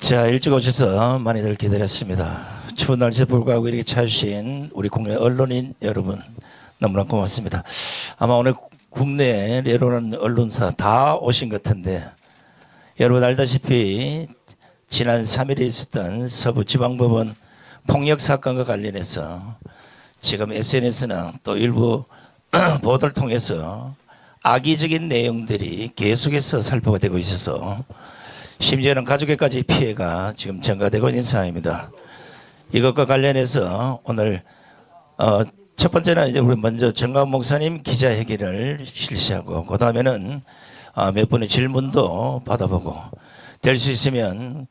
자, 일찍 오셔서 많이들 기다렸습니다. 추운 날씨에 불구하고 이렇게 찾으신 우리 국내 언론인 여러분 너무나 고맙습니다. 아마 오늘 국내에 내려오는 언론사 다 오신 것 같은데, 여러분 알다시피 지난 3일에 있었던 서부지방법원 폭력 사건과 관련해서 지금 SNS나 또 일부 보도를 통해서 악의적인 내용들이 계속해서 살포가 되고 있어서 심지어는 가족에까지 피해가 지금 전가되고 있는 상황입니다. 이것과 관련해서 오늘 첫 번째는 이제 우리 먼저 정광훈 목사님 기자회견을 실시하고, 그 다음에는 몇 분의 질문도 받아보고, 될 수 있으면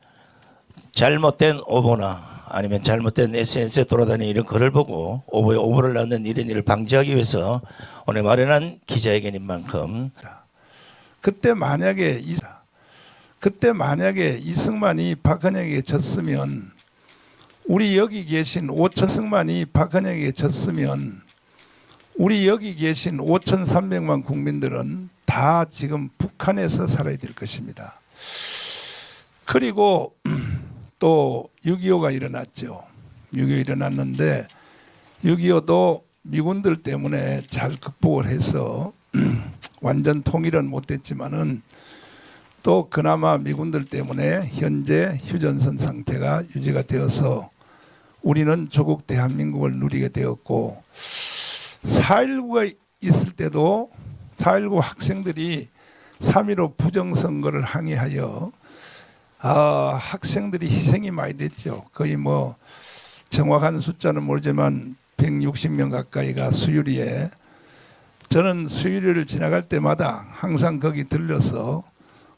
잘못된 오보나 아니면 잘못된 SNS에 돌아다니는 이런 글을 보고 오보를 낳는 이런 일을 방지하기 위해서 오늘 마련한 기자회견인 만큼, 그때 만약에 이승만이 박헌영에게 졌으면, 우리 여기 계신 이승만이 박헌영에게 졌으면 우리 여기 계신 5,300만 국민들은 다 지금 북한에서 살아야 될 것입니다. 그리고 또 6.25가 일어났죠. 6.25 일어났는데 6.25도 미군들 때문에 잘 극복을 해서 완전 통일은 못됐지만은 또 그나마 미군들 때문에 현재 휴전선 상태가 유지가 되어서 우리는 조국 대한민국을 누리게 되었고, 4.19가 있을 때도 4.19 학생들이 3.15 부정선거를 항의하여 학생들이 희생이 많이 됐죠. 거의 뭐 정확한 숫자는 모르지만 160명 가까이가 수유리에, 저는 수유리를 지나갈 때마다 항상 거기 들려서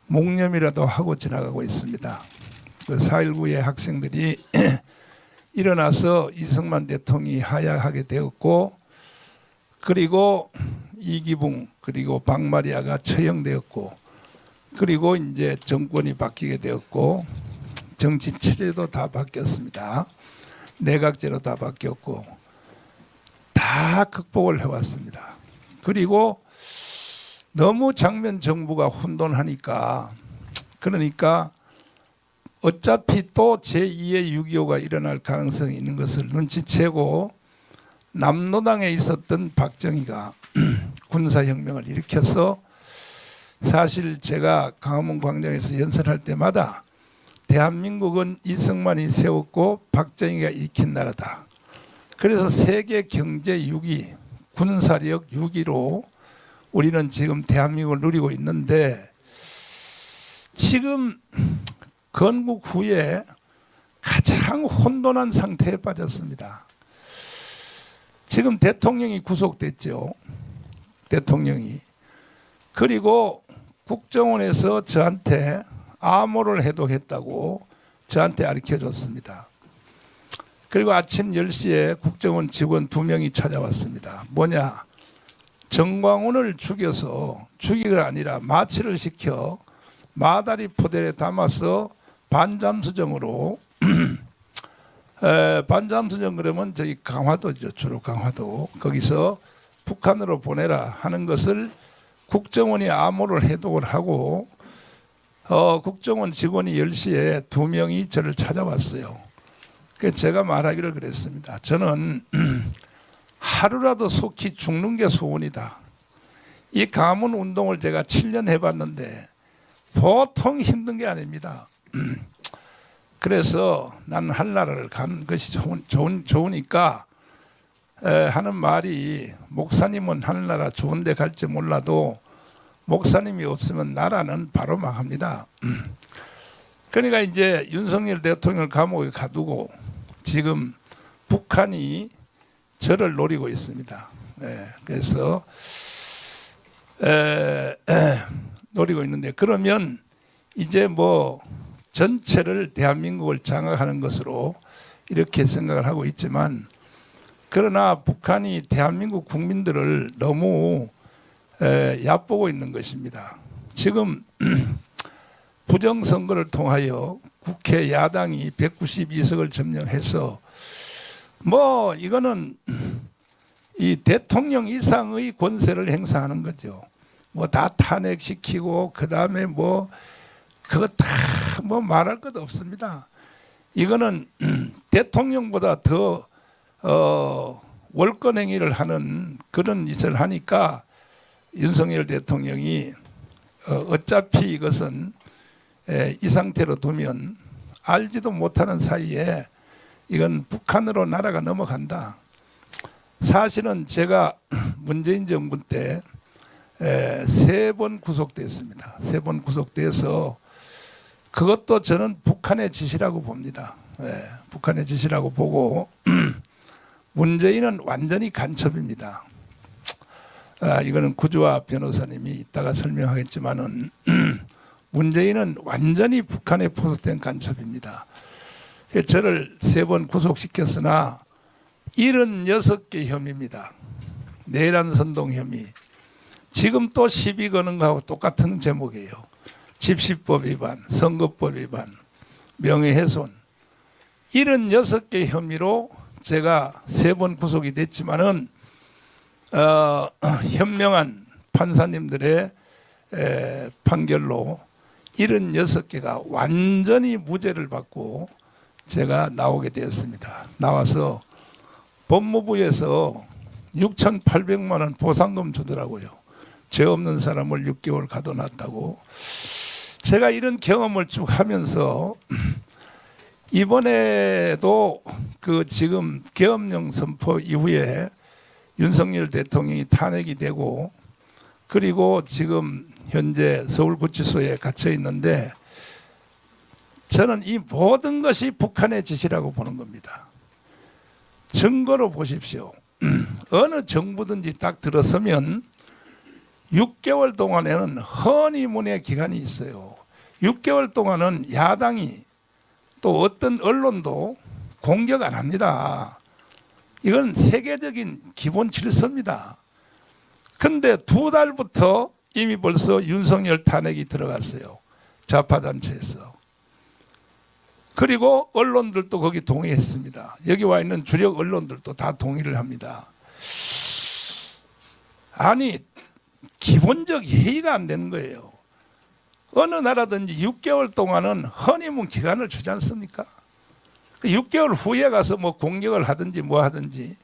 목념이라도 하고 지나가고 있습니다. 4.19의 학생들이 일어나서 이승만 대통령이 하야하게 되었고, 그리고 이기붕 그리고 박마리아가 처형되었고, 그리고 이제 정권이 바뀌게 되었고, 정치 체제도 다 바뀌었습니다. 내각제로 다 바뀌었고, 다 극복을 해왔습니다. 그리고 너무 장면 정부가 혼돈하니까, 그러니까 어차피 또 제2의 6.25가 일어날 가능성이 있는 것을 눈치채고 남로당에 있었던 박정희가 군사혁명을 일으켜서, 사실 제가 광화문 광장에서 연설할 때마다 대한민국은 이승만이 세웠고 박정희가 일으킨 나라다. 그래서 세계 경제 6위, 군사력 6위로 우리는 지금 대한민국을 누리고 있는데, 지금 건국 후에 가장 혼돈한 상태에 빠졌습니다. 지금 대통령이 구속됐죠. 대통령이. 그리고 국정원에서 저한테 암호를 해독했다고 저한테 알려줬습니다. 그리고 아침 10시에 국정원 직원 2명이 찾아왔습니다. 뭐냐? 정광훈을 죽이가 아니라 마취를 시켜 마다리 포대에 담아서 반잠수정으로 반잠수정 그러면 저기 강화도죠. 주로 강화도. 거기서 북한으로 보내라 하는 것을 국정원이 암호를 해독을 하고, 국정원 직원이 10시에 2명이 저를 찾아왔어요. 그래서 제가 말하기를 그랬습니다. 저는 하루라도 속히 죽는 게 소원이다. 이 가문 운동을 제가 7년 해봤는데 보통 힘든 게 아닙니다. 그래서 나는 한나라를 간 것이 좋으니까 하는 말이, 목사님은 하늘나라 좋은 데 갈지 몰라도 목사님이 없으면 나라는 바로 망합니다. 그러니까 이제 윤석열 대통령을 감옥에 가두고 지금 북한이 저를 노리고 있습니다. 그래서 노리고 있는데, 그러면 이제 뭐 전체를 대한민국을 장악하는 것으로 이렇게 생각을 하고 있지만, 그러나 북한이 대한민국 국민들을 너무 얕보고 있는 것입니다. 지금 부정선거를 통하여 국회 야당이 192석을 점령해서 뭐 이거는 이 대통령 이상의 권세를 행사하는 거죠. 뭐 다 탄핵시키고, 그 다음에 뭐 그거 다 뭐 말할 것도 없습니다. 이거는 대통령보다 더 월권 행위를 하는 그런 짓을 하니까 윤석열 대통령이 어차피 이것은 이 상태로 두면 알지도 못하는 사이에 이건 북한으로 나라가 넘어간다. 사실은 제가 문재인 정부 때 3번 구속됐습니다. 3번 구속돼서 그것도 저는 북한의 짓이라고 봅니다. 북한의 짓이라고 보고 문재인은 완전히 간첩입니다. 이거는 구주화 변호사님이 이따가 설명하겠지만은 문재인은 완전히 북한에 포섭된 간첩입니다. 저를 3번 구속시켰으나 76개 혐의입니다. 내란 선동 혐의. 지금 또 시비 거는 거하고 똑같은 제목이에요. 집시법 위반, 선거법 위반, 명예훼손. 76개 혐의로 제가 3번 구속이 됐지만은 현명한 판사님들의 판결로 76개가 완전히 무죄를 받고 제가 나오게 되었습니다. 나와서 법무부에서 6,800만 원 보상금 주더라고요. 죄 없는 사람을 6개월 가둬놨다고. 제가 이런 경험을 쭉 하면서 이번에도 그 지금 계엄령 선포 이후에 윤석열 대통령이 탄핵이 되고 그리고 지금 현재 서울구치소에 갇혀 있는데 저는 이 모든 것이 북한의 짓이라고 보는 겁니다. 증거로 보십시오. 어느 정부든지 딱 들어서면 6개월 동안에는 허니문의 기간이 있어요. 6개월 동안은 야당이 또 어떤 언론도 공격 안 합니다. 이건 세계적인 기본 질서입니다. 근데 2달부터 이미 벌써 윤석열 탄핵이 들어갔어요. 좌파단체에서. 그리고 언론들도 거기 동의했습니다. 여기 와 있는 주력 언론들도 다 동의를 합니다. 아니 기본적 회의가 안 되는 거예요. 어느 나라든지 6개월 동안은 허니문 기간을 주지 않습니까? 6개월 후에 가서 뭐 공격을 하든지 뭐 하든지.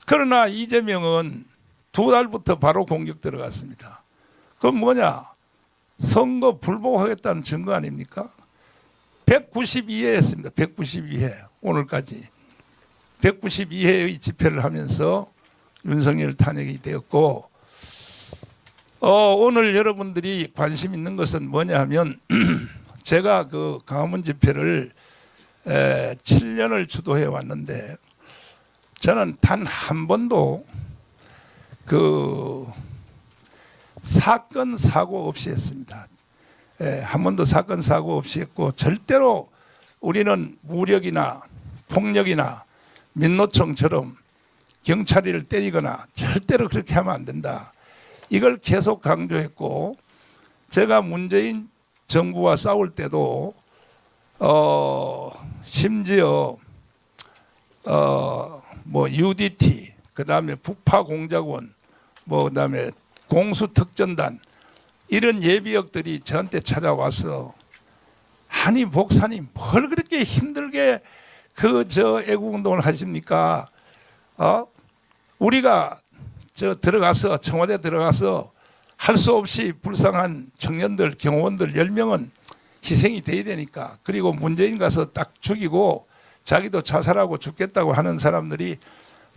그러나 이재명은 2달부터 바로 공격 들어갔습니다. 그건 뭐냐? 선거 불복하겠다는 증거 아닙니까? 192회 했습니다. 192회 오늘까지 192회의 집회를 하면서 윤석열 탄핵이 되었고 오늘 여러분들이 관심 있는 것은 뭐냐 하면 제가 그 광화문 집회를 7년을 주도해 왔는데 저는 단 한 번도 그 사건 사고 없이 했습니다. 한 번도 사건 사고 없이 했고 절대로 우리는 무력이나 폭력이나 민노총처럼 경찰을 때리거나 절대로 그렇게 하면 안 된다. 이걸 계속 강조했고 제가 문재인 정부와 싸울 때도 심지어 뭐 UDT 그다음에 북파공작원 뭐 그다음에 공수특전단 이런 예비역들이 저한테 찾아와서 아니 목사님 뭘 그렇게 힘들게 그 애국운동을 하십니까? 우리가 들어가서 청와대 들어가서 할 수 없이 불쌍한 청년들 경호원들 10명은 희생이 돼야 되니까 그리고 문재인 가서 딱 죽이고 자기도 자살하고 죽겠다고 하는 사람들이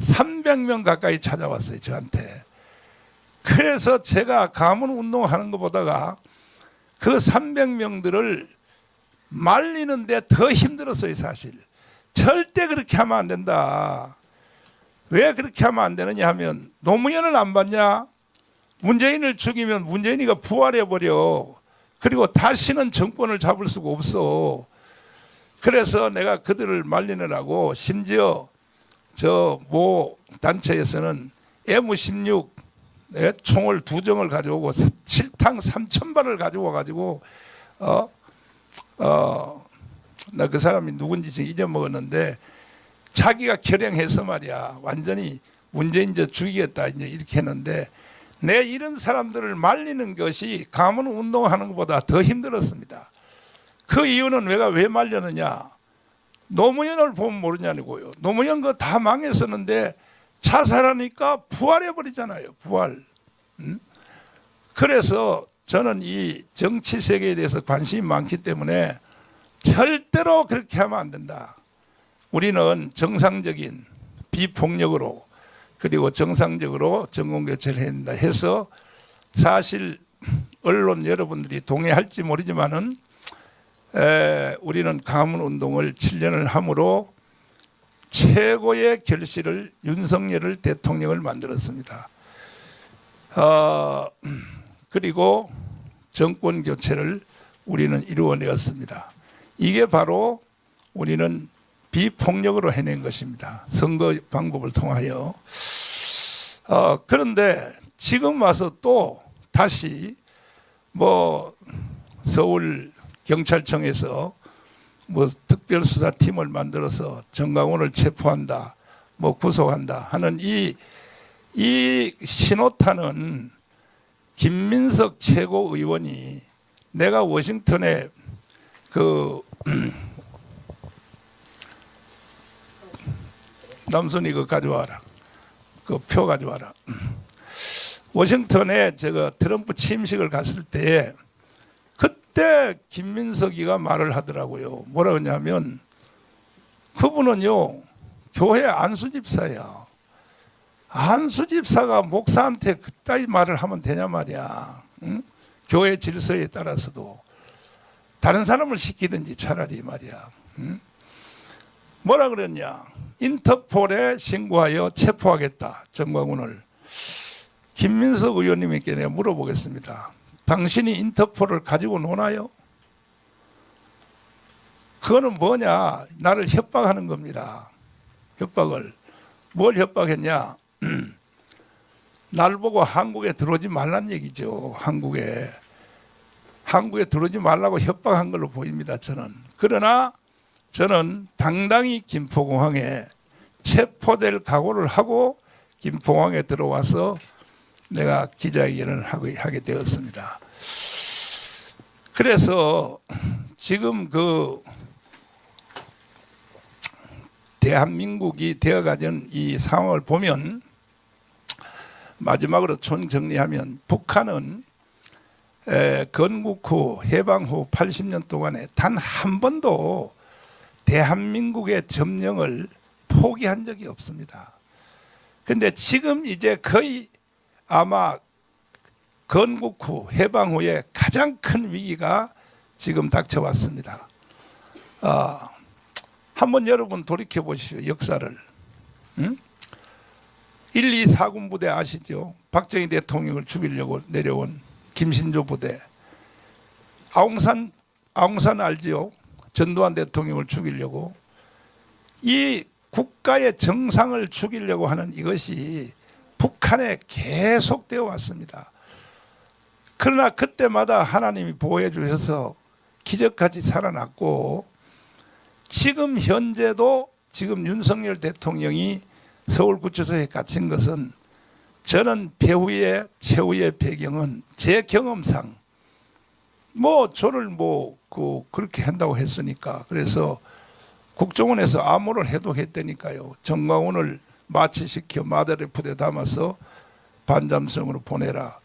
300명 가까이 찾아왔어요 저한테. 그래서 제가 가문 운동하는 것보다가 그 300명들을 말리는데 더 힘들었어요 사실. 절대 그렇게 하면 안 된다. 왜 그렇게 하면 안 되느냐 하면 노무현을 안 봤냐? 문재인을 죽이면 문재인이가 부활해버려. 그리고 다시는 정권을 잡을 수가 없어. 그래서 내가 그들을 말리느라고 심지어 저 모 단체에서는 M16 총을 2정을 가져오고 실탕 3,000발을 가지고 와가지고 나 그 사람이 누군지 지금 잊어먹었는데 자기가 결행해서 말이야 완전히 문재인 죽이겠다 이제 이렇게 했는데 내 이런 사람들을 말리는 것이 가문 운동하는 것보다 더 힘들었습니다. 그 이유는 내가 왜 말렸느냐? 노무현을 보면 모르냐고요. 노무현 거 다 망했었는데 자살하니까 부활해 버리잖아요. 부활. 그래서 저는 이 정치 세계에 대해서 관심이 많기 때문에 절대로 그렇게 하면 안 된다. 우리는 정상적인 비폭력으로 그리고 정상적으로 정권교체를 해야 된다 해서 사실 언론 여러분들이 동의할지 모르지만은 우리는 가문운동을 7년을 함으로 최고의 결실을 윤석열을 대통령을 만들었습니다. 그리고 정권 교체를 우리는 이루어내었습니다. 이게 바로 우리는 비폭력으로 해낸 것입니다. 선거 방법을 통하여. 그런데 지금 와서 또 다시 뭐 서울 경찰청에서 뭐 특별수사팀을 만들어서 정강훈을 체포한다, 뭐 구속한다 하는 이 신호탄은 김민석 최고의원이 내가 워싱턴에 남순이 그 가져와라. 그 표 가져와라. 워싱턴에 제가 트럼프 취임식을 갔을 때 그때 김민석이가 말을 하더라고요. 뭐라 그러냐면 그분은요 교회 안수집사야. 안수집사가 목사한테 그따위 말을 하면 되냐 말이야. 응? 교회 질서에 따라서도 다른 사람을 시키든지 차라리 말이야. 응? 뭐라 그랬냐? 인터폴에 신고하여 체포하겠다. 정광훈을. 김민석 의원님께 내가 물어보겠습니다. 당신이 인터폴을 가지고 노나요? 그거는 뭐냐? 나를 협박하는 겁니다. 협박을. 뭘 협박했냐? 날 보고 한국에 들어오지 말란 얘기죠. 한국에 들어오지 말라고 협박한 걸로 보입니다. 저는. 그러나 저는 당당히 김포공항에 체포될 각오를 하고 김포공항에 들어와서 내가 기자회견을 하게 되었습니다. 그래서 지금 그 대한민국이 되어가는 이 상황을 보면 마지막으로 총정리하면 북한은 건국 후 해방 후 80년 동안에 단 한 번도 대한민국의 점령을 포기한 적이 없습니다. 그런데 지금 이제 거의 아마 건국 후 해방 후에 가장 큰 위기가 지금 닥쳐왔습니다. 한번 여러분 돌이켜 보시죠. 역사를. 1, 2, 4군 부대 아시죠? 박정희 대통령을 죽이려고 내려온 김신조 부대. 아웅산 알지요? 전두환 대통령을 죽이려고. 이 국가의 정상을 죽이려고 하는 이것이 북한에 계속되어 왔습니다. 그러나 그때마다 하나님이 보호해 주셔서 기적같이 살아났고, 지금 현재도 지금 윤석열 대통령이 서울구치소에 갇힌 것은 저는 배후의 최후의 배경은 제 경험상 저를 그렇게 한다고 했으니까, 그래서 국정원에서 암호를 해독했다니까요. 정광훈을 마취시켜 마다리 푸대 담아서 반잠성으로 보내라.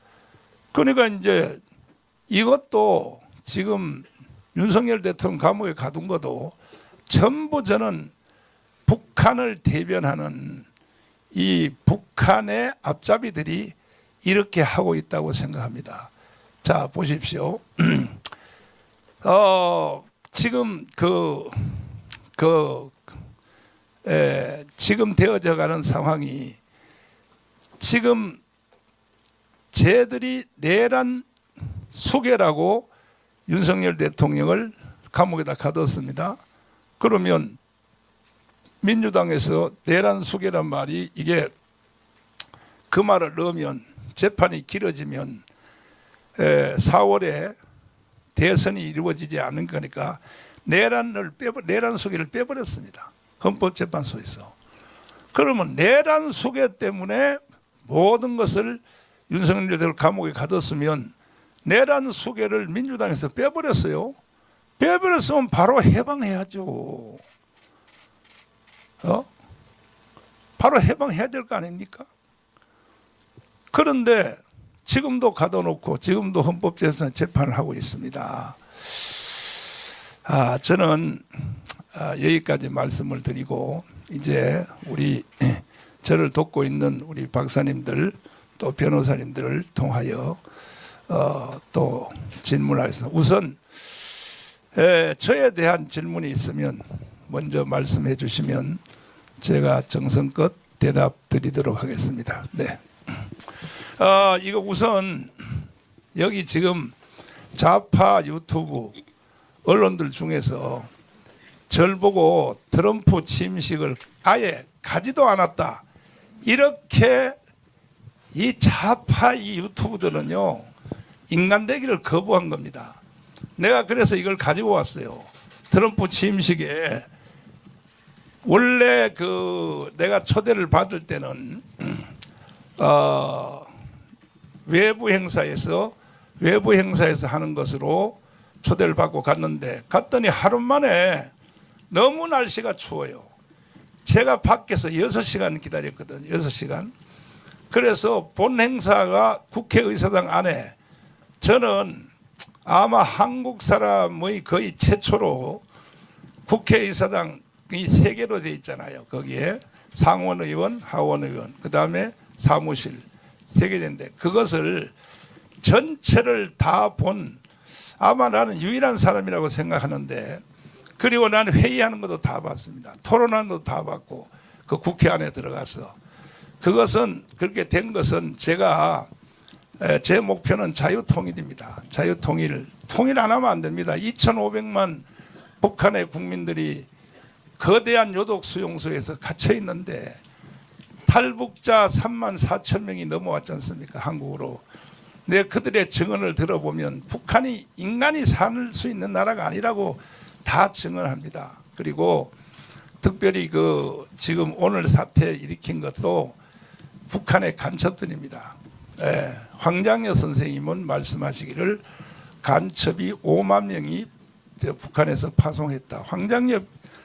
그러니까 이제 이것도 지금 윤석열 대통령 감옥에 가둔 것도 전부 저는 북한을 대변하는 이 북한의 앞잡이들이 이렇게 하고 있다고 생각합니다. 자, 보십시오. 지금 지금 되어져 가는 상황이, 지금 쟤들이 내란 수괴라고 윤석열 대통령을 감옥에다 가뒀습니다. 그러면 민주당에서 내란 수괴란 말이, 이게 그 말을 넣으면 재판이 길어지면 4월에 대선이 이루어지지 않은 거니까 내란 수괴를 빼버렸습니다. 헌법재판소에서. 그러면 내란 수괴 때문에 모든 것을 윤석열 대통령 감옥에 가뒀으면 내란 수개를 민주당에서 빼버렸어요. 빼버렸으면 바로 해방해야죠. 바로 해방해야 될 거 아닙니까? 그런데 지금도 가둬놓고 지금도 헌법재판소에 재판을 하고 있습니다. 저는 여기까지 말씀을 드리고 이제 우리 저를 돕고 있는 우리 박사님들 또 변호사님들을 통하여 또 질문하겠습니다. 우선 저에 대한 질문이 있으면 먼저 말씀해 주시면 제가 정성껏 대답 드리도록 하겠습니다. 네. 이거 우선 여기 지금 좌파 유튜브 언론들 중에서 절 보고 트럼프 취임식을 아예 가지도 않았다. 이렇게 이 좌파 이 유튜브들은요 인간되기를 거부한 겁니다. 내가 그래서 이걸 가지고 왔어요. 트럼프 취임식에 원래 내가 초대를 받을 때는 외부 행사에서 하는 것으로 초대를 받고 갔더니 하루 만에 너무 날씨가 추워요. 제가 밖에서 6시간 기다렸거든요. 6시간. 그래서 본 행사가 국회의사당 안에 저는 아마 한국 사람의 거의 최초로 국회의사당 이 3개로 되어 있잖아요. 거기에 상원의원, 하원의원, 그 다음에 사무실 3개 되는데 그것을 전체를 다 본 아마 나는 유일한 사람이라고 생각하는데 그리고 나는 회의하는 것도 다 봤습니다. 토론하는 것도 다 봤고 그 국회 안에 들어가서 그것은 그렇게 된 것은 제가 제 목표는 자유통일입니다. 통일 안 하면 안 됩니다. 2,500만 북한의 국민들이 거대한 요독 수용소에서 갇혀 있는데 탈북자 34,000명이 넘어왔지 않습니까? 한국으로. 근데 그들의 증언을 들어보면 북한이 인간이 살 수 있는 나라가 아니라고 다 증언합니다. 그리고 특별히 지금 오늘 사태 일으킨 것도 북한의 간첩들입니다. 황장여 선생님은 말씀하시기를 간첩이 5만 명이 북한에서 파송했다. 황장여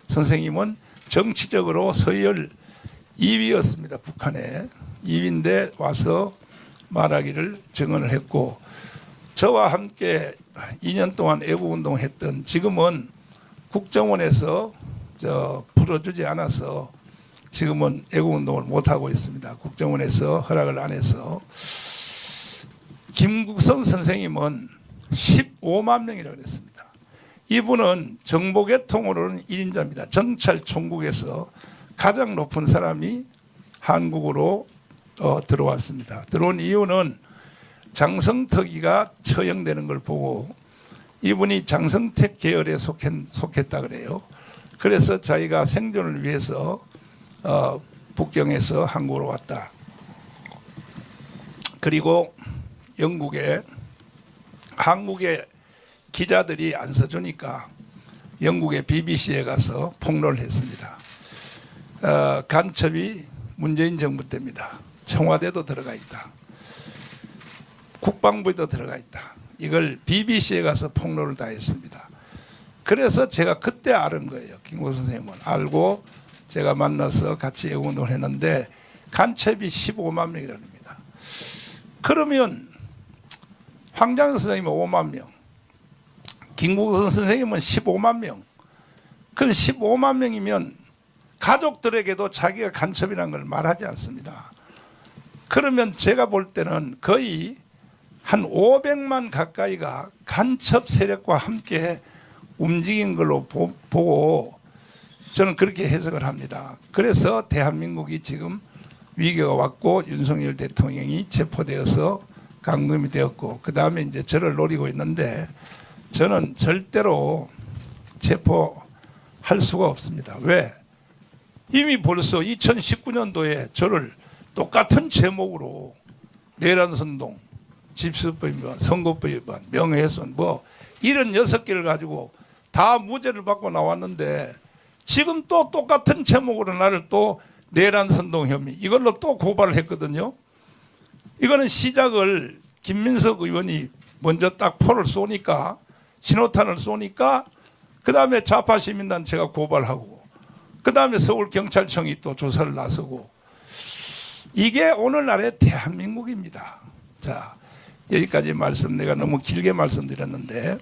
선생님은 정치적으로 서열 2위였습니다. 북한에 2위인데 와서 말하기를 증언을 했고 저와 함께 2년 동안 애국운동을 했던 지금은 국정원에서 풀어주지 않아서 지금은 애국운동을 못하고 있습니다. 국정원에서 허락을 안 해서. 김국선 선생님은 15만 명이라고 그랬습니다. 이분은 정보계통으로는 1인자입니다. 정찰 총국에서 가장 높은 사람이 한국으로 들어왔습니다. 들어온 이유는 장성택이가 처형되는 걸 보고 이분이 장성택 계열에 속했다 그래요. 그래서 자기가 생존을 위해서 북경에서 한국으로 왔다. 그리고 한국의 기자들이 안 써주니까 영국의 BBC에 가서 폭로를 했습니다. 간첩이 문재인 정부 때입니다. 청와대도 들어가 있다. 국방부에도 들어가 있다. 이걸 BBC에 가서 폭로를 다 했습니다. 그래서 제가 그때 알은 거예요. 김국 선생님은 알고 제가 만나서 같이 애국운동을 했는데 간첩이 15만 명이랍니다. 그러면 황장여 선생님은 5만 명, 김국선 선생님은 15만 명. 그럼 15만 명이면 가족들에게도 자기가 간첩이라는 걸 말하지 않습니다. 그러면 제가 볼 때는 거의 한 500만 가까이가 간첩 세력과 함께 움직인 걸로 보고 저는 그렇게 해석을 합니다. 그래서 대한민국이 지금 위기가 왔고 윤석열 대통령이 체포되어서 감금이 되었고 그 다음에 이제 저를 노리고 있는데 저는 절대로 체포할 수가 없습니다. 왜? 이미 벌써 2019년도에 저를 똑같은 제목으로 내란선동, 집수법 위반, 선거법 위반, 명예훼손 이런 6개를 가지고 다 무죄를 받고 나왔는데 지금 또 똑같은 제목으로 나를 또 내란선동 혐의 이걸로 또 고발을 했거든요. 이거는 시작을 김민석 의원이 먼저 딱 포를 쏘니까 신호탄을 쏘니까 그 다음에 좌파 시민단 제가 고발하고 그 다음에 서울경찰청이 또 조사를 나서고 이게 오늘날의 대한민국입니다. 자, 여기까지 말씀 내가 너무 길게 말씀드렸는데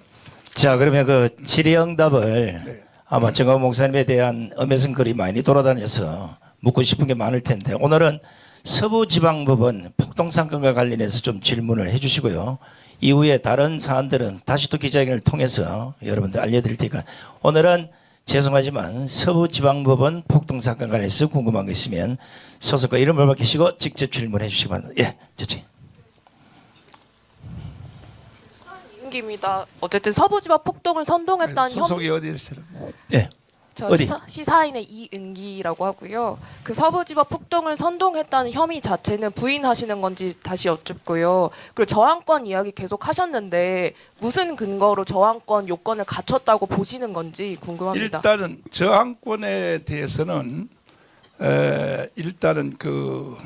자, 그러면 그 질의응답을 네. 아마 정광훈 목사님에 대한 엄혜성 글이 많이 돌아다녀서 묻고 싶은 게 많을 텐데 오늘은 서부지방법원 폭동사건과 관련해서 좀 질문을 해주시고요. 이후에 다른 사안들은 다시 또 기자회견을 통해서 여러분들 알려드릴 테니까 오늘은 죄송하지만 서부지방법원 폭동사건 관련해서 궁금한 거 있으면 소속과 이름을 밝히시고 직접 질문해 주시기 바랍니다. 예, 저지. 입니다. 어쨌든 서부지방 폭동을 선동했다는 소속이 어디시라고? 예. 저 어디? 시사인의 이은기라고 하고요. 그 서부지방 폭동을 선동했다는 혐의 자체는 부인하시는 건지 다시 여쭙고요. 그리고 저항권 이야기 계속 하셨는데 무슨 근거로 저항권 요건을 갖췄다고 보시는 건지 궁금합니다. 일단은 저항권에 대해서는 일단은 그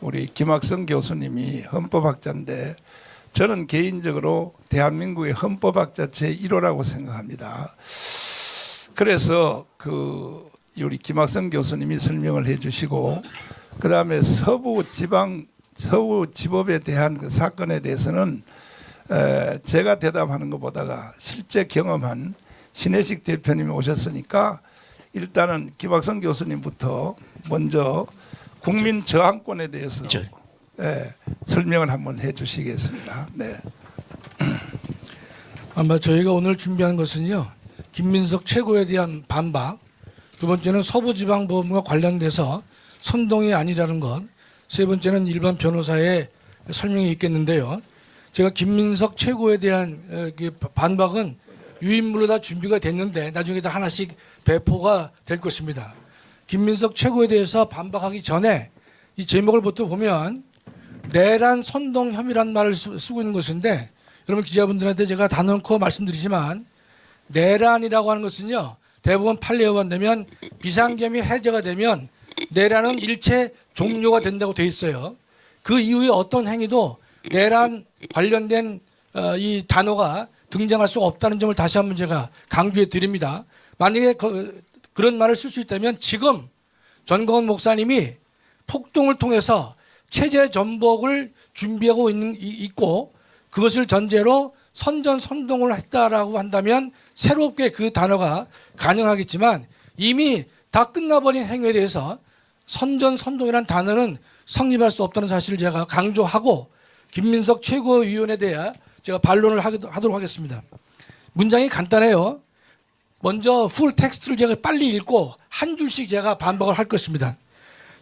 우리 김학성 교수님이 헌법학자인데 저는 개인적으로 대한민국의 헌법학자 제1호라고 생각합니다. 그래서 그 우리 김학성 교수님이 설명을 해주시고 그 다음에 서부지법에 대한 그 사건에 대해서는 제가 대답하는 것보다가 실제 경험한 신혜식 대표님이 오셨으니까 일단은 김학성 교수님부터 먼저 국민 저항권에 대해서 설명을 한번 해주시겠습니다. 네. 아마 저희가 오늘 준비한 것은요, 김민석 최고에 대한 반박, 두 번째는 서부지방법원과 관련돼서 선동이 아니라는 것, 세 번째는 일반 변호사의 설명이 있겠는데요. 제가 김민석 최고에 대한 반박은 유인물로 다 준비가 됐는데 나중에 다 하나씩 배포가 될 것입니다. 김민석 최고에 대해서 반박하기 전에 이 제목을 부터 보면 내란 선동 혐의란 말을 쓰고 있는 것인데 여러분 기자분들한테 제가 단언코 말씀드리지만 내란이라고 하는 것은요 대법원 판례가 되면 비상계엄이 해제가 되면 내란은 일체 종료가 된다고 돼 있어요. 그 이후에 어떤 행위도 내란 관련된 이 단어가 등장할 수 없다는 점을 다시 한번 제가 강조해 드립니다. 만약에 그런 말을 쓸 수 있다면 지금 전광훈 목사님이 폭동을 통해서 체제 전복을 준비하고 있고 그것을 전제로 선전선동을 했다라고 한다면 새롭게 그 단어가 가능하겠지만 이미 다 끝나버린 행위에 대해서 선전선동이라는 단어는 성립할 수 없다는 사실을 제가 강조하고 김민석 최고위원에 대해 제가 반론을 하도록 하겠습니다. 문장이 간단해요. 먼저 풀 텍스트를 제가 빨리 읽고 한 줄씩 제가 반박을 할 것입니다.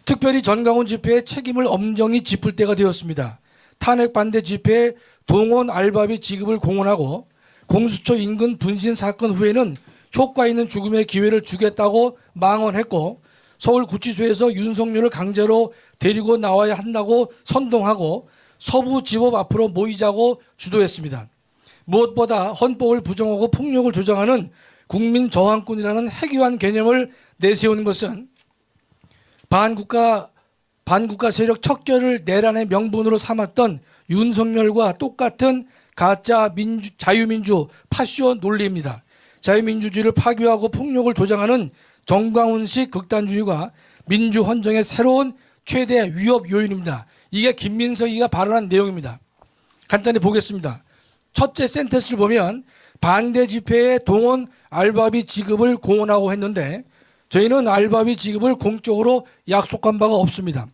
특별히 전광훈 집회의 책임을 엄정히 짚을 때가 되었습니다. 탄핵 반대 집회에 동원 알바비 지급을 공언하고 공수처 인근 분신 사건 후에는 효과 있는 죽음의 기회를 주겠다고 망언했고 서울구치소에서 윤석열을 강제로 데리고 나와야 한다고 선동하고 서부지법 앞으로 모이자고 주도했습니다. 무엇보다 헌법을 부정하고 폭력을 조장하는 국민 저항권이라는 해괴한 개념을 내세우는 것은 반국가 세력 척결을 내란의 명분으로 삼았던 윤석열과 똑같은 가짜 자유민주 파쇼 논리입니다. 자유민주주의를 파괴하고 폭력을 조장하는 정광훈식 극단주의가 민주헌정의 새로운 최대 위협 요인입니다. 이게 김민석이가 발언한 내용입니다. 간단히 보겠습니다. 첫째 센텐스를 보면 반대 집회에 동원 알바비 지급을 공언하고 했는데 저희는 알바비 지급을 공적으로 약속한 바가 없습니다.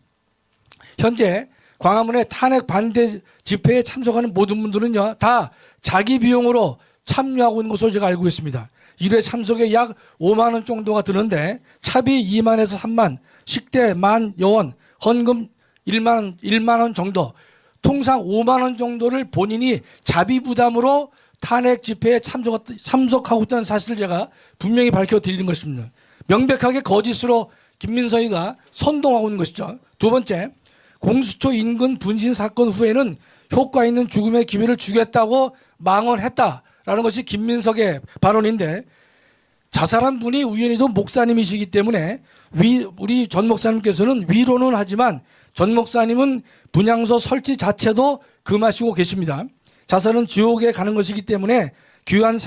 현재 광화문의 탄핵 반대 집회에 참석하는 모든 분들은요 다 자기 비용으로 참여하고 있는 것으로 제가 알고 있습니다. 1회 참석에 약 5만 원 정도가 드는데 차비 2만에서 3만, 식대 1만 헌금 1만 원 정도, 통상 5만 원 정도를 본인이 자비 부담으로 탄핵 집회에 참석하고 있다는 사실을 제가 분명히 밝혀드리는 것입니다. 명백하게 거짓으로 김민석이가 선동하고 있는 것이죠. 두 번째, 공수처 인근 분신 사건 후에는 효과 있는 죽음의 기회를 주겠다고 망언했다라는 것이 김민석의 발언인데 자살한 분이 우연히도 목사님이시기 때문에 우리 전 목사님께서는 위로는 하지만 전 목사님은 분향소 설치 자체도 금하시고 계십니다. 자살은 지옥에 가는 것이기 때문에 귀한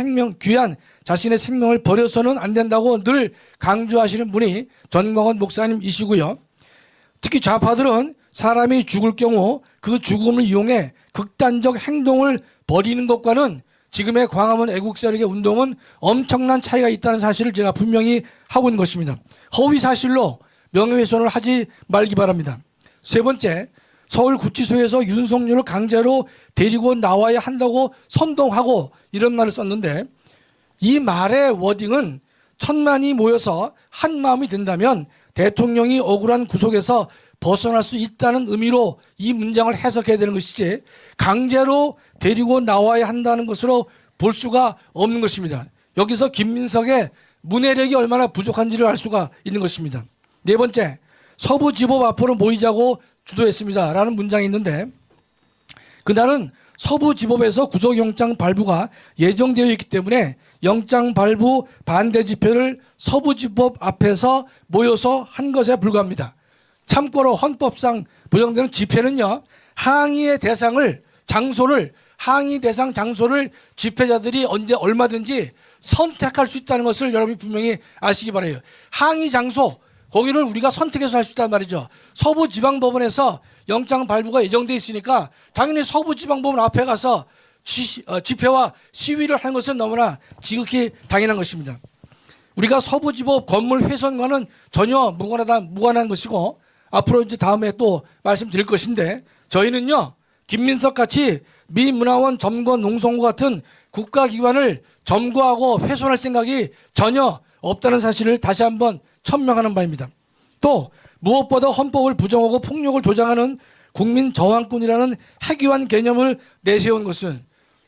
자신의 생명을 버려서는 안 된다고 늘 강조하시는 분이 전광훈 목사님이시고요. 특히 좌파들은 사람이 죽을 경우 그 죽음을 이용해 극단적 행동을 벌이는 것과는 지금의 광화문 애국 세력의 운동은 엄청난 차이가 있다는 사실을 제가 분명히 하고 있는 것입니다. 허위 사실로 명예훼손을 하지 말기 바랍니다. 세 번째, 서울구치소에서 윤석열을 강제로 데리고 나와야 한다고 선동하고 이런 말을 썼는데, 이 말의 워딩은 천만이 모여서 한 마음이 된다면 대통령이 억울한 구속에서 벗어날 수 있다는 의미로 이 문장을 해석해야 되는 것이지, 강제로 데리고 나와야 한다는 것으로 볼 수가 없는 것입니다. 여기서 김민석의 문해력이 얼마나 부족한지를 알 수가 있는 것입니다. 네 번째, 서부지법 앞으로 모이자고 주도했습니다 라는 문장이 있는데, 그날은 서부지법에서 구속영장 발부가 예정되어 있기 때문에 영장 발부 반대 집회를 서부지법 앞에서 모여서 한 것에 불과합니다. 참고로 헌법상 보장되는 집회는요, 항의 대상 장소를 집회자들이 언제 얼마든지 선택할 수 있다는 것을 여러분이 분명히 아시기 바라요. 항의 장소, 거기를 우리가 선택해서 할 수 있단 말이죠. 서부지방법원에서 영장 발부가 예정돼 있으니까 당연히 서부지방법원 앞에 가서 집회와 시위를 하는 것은 너무나 지극히 당연한 것입니다. 우리가 서부지법 건물 훼손과는 전혀 무관한 것이고, 앞으로 이제 다음에 또 말씀드릴 것인데, 저희는요, 김민석 같이 미 문화원 점거 농성구 같은 국가기관을 점거하고 훼손할 생각이 전혀 없다는 사실을 다시 한번 천명하는 바입니다. 또 무엇보다 헌법을 부정하고 폭력을 조장하는 국민 저항권이라는 해괴한 개념을 내세운 것은,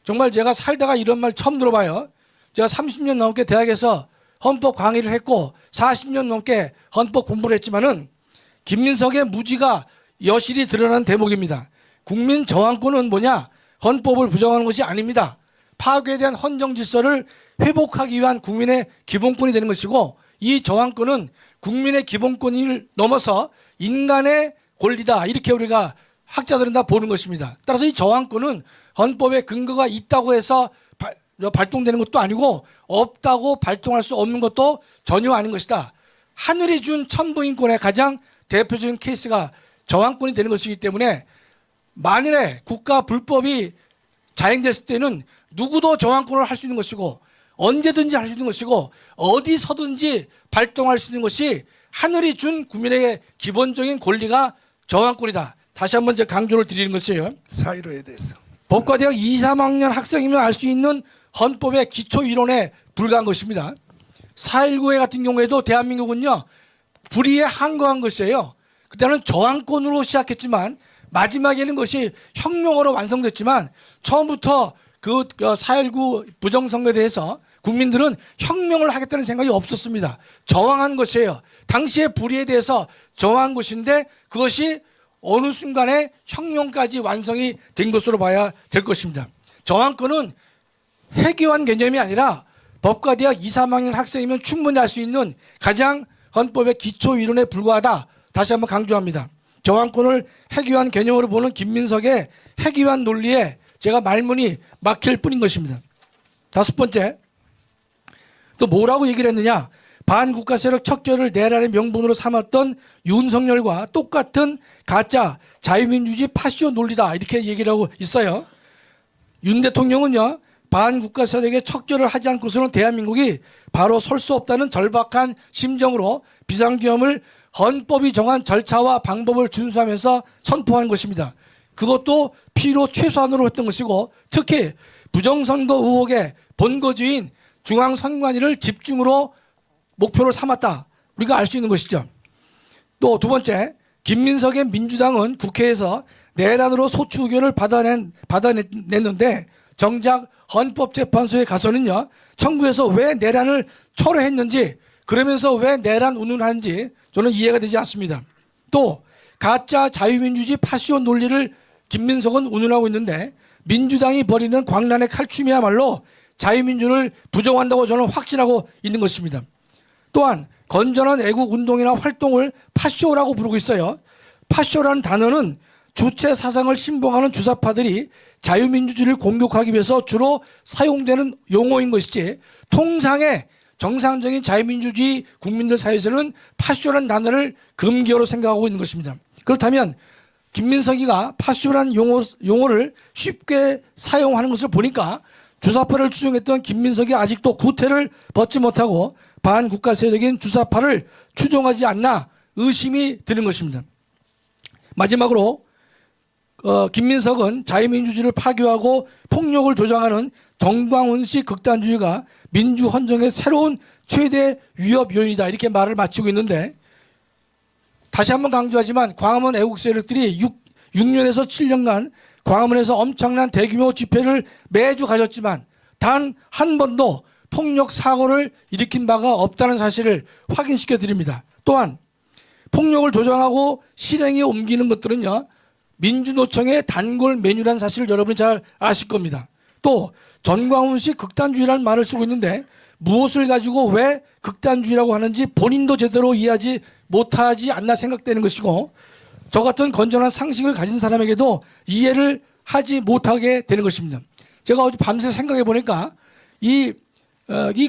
정말 제가 살다가 이런 말 처음 들어봐요. 제가 30년 넘게 대학에서 헌법 강의를 했고 40년 넘게 헌법 공부를 했지만은 김민석의 무지가 여실히 드러난 대목입니다. 국민 저항권은 뭐냐? 헌법을 부정하는 것이 아닙니다. 파괴된 헌정 질서를 회복하기 위한 국민의 기본권이 되는 것이고, 이 저항권은 국민의 기본권을 넘어서 인간의 권리다, 이렇게 우리가 학자들은 다 보는 것입니다. 따라서 이 저항권은 헌법에 근거가 있다고 해서 발동되는 것도 아니고, 없다고 발동할 수 없는 것도 전혀 아닌 것이다. 하늘이 준 천부인권의 가장 대표적인 케이스가 저항권이 되는 것이기 때문에, 만일에 국가 불법이 자행됐을 때는 누구도 저항권을 할 수 있는 것이고, 언제든지 할 수 있는 것이고, 어디서든지 발동할 수 있는 것이 하늘이 준 국민에게 기본적인 권리가 저항권이다. 다시 한번 제가 강조를 드리는 것이에요. 사이로에 대해서. 법과대학 2, 3학년 학생이면 알 수 있는 헌법의 기초 이론에 불과한 것입니다. 4.19회 같은 경우에도 대한민국은요, 불의에 항거한 것이에요. 그때는 저항권으로 시작했지만 마지막에는 그것이 혁명으로 완성됐지만, 처음부터 그 4.19 부정선거에 대해서 국민들은 혁명을 하겠다는 생각이 없었습니다. 저항한 것이에요. 당시의 불의에 대해서 저항한 것인데, 그것이 어느 순간에 혁명까지 완성이 된 것으로 봐야 될 것입니다. 저항권은 해괴한 개념이 아니라 법과대학 2, 3학년 학생이면 충분히 할 수 있는 가장 헌법의 기초 이론에 불과하다. 다시 한번 강조합니다. 저항권을 해괴한 개념으로 보는 김민석의 해괴한 논리에 제가 말문이 막힐 뿐인 것입니다. 다섯 번째, 또 뭐라고 얘기를 했느냐? 반국가 세력 척결을 내란의 명분으로 삼았던 윤석열과 똑같은 가짜 자유민주주의 파시오 논리다, 이렇게 얘기를 하고 있어요. 윤 대통령은요, 반국가 세력의 척결을 하지 않고서는 대한민국이 바로 설 수 없다는 절박한 심정으로 비상계엄을 헌법이 정한 절차와 방법을 준수하면서 선포한 것입니다. 그것도 필요 최소한으로 했던 것이고, 특히 부정선거 의혹의 본거지인 중앙선관위를 집중으로 목표로 삼았다, 우리가 알 수 있는 것이죠. 또 두 번째, 김민석의 민주당은 국회에서 내란으로 소추 의견을 받아냈는데, 정작 헌법재판소에 가서는요, 청구에서 왜 내란을 철회했는지, 그러면서 왜 내란 운운하는지 저는 이해가 되지 않습니다. 또 가짜 자유민주주의 파시오 논리를 김민석은 운운하고 있는데, 민주당이 벌이는 광란의 칼춤이야말로 자유민주를 부정한다고 저는 확신하고 있는 것입니다. 또한 건전한 애국 운동이나 활동을 파쇼라고 부르고 있어요. 파쇼라는 단어는 주체 사상을 신봉하는 주사파들이 자유민주주의를 공격하기 위해서 주로 사용되는 용어인 것이지 통상의 정상적인 자유민주주의 국민들 사이에서는 파쇼라는 단어를 금기어로 생각하고 있는 것입니다. 그렇다면 김민석이가 파쇼라는 용어를 쉽게 사용하는 것을 보니까 주사파를 추종했던 김민석이 아직도 구태를 벗지 못하고 반국가 세력인 주사파를 추종하지 않나 의심이 드는 것입니다. 마지막으로 김민석은 자유민주주의를 파괴하고 폭력을 조장하는 정광훈식 극단주의가 민주헌정의 새로운 최대 위협 요인이다 이렇게 말을 마치고 있는데 다시 한번 강조하지만 광화문 애국 세력들이 6년에서 7년간 광화문에서 엄청난 대규모 집회를 매주 가졌지만 단 한 번도 폭력 사고를 일으킨 바가 없다는 사실을 확인시켜 드립니다. 또한 폭력을 조장하고 실행에 옮기는 것들은요 민주노총의 단골 메뉴라는 사실을 여러분이 잘 아실 겁니다. 또 전광훈식 극단주의라는 말을 쓰고 있는데 무엇을 가지고 왜 극단주의라고 하는지 본인도 제대로 이해하지 못하지 않나 생각되는 것이고 저 같은 건전한 상식을 가진 사람에게도 이해를 하지 못하게 되는 것입니다. 제가 어제 밤새 생각해 보니까 이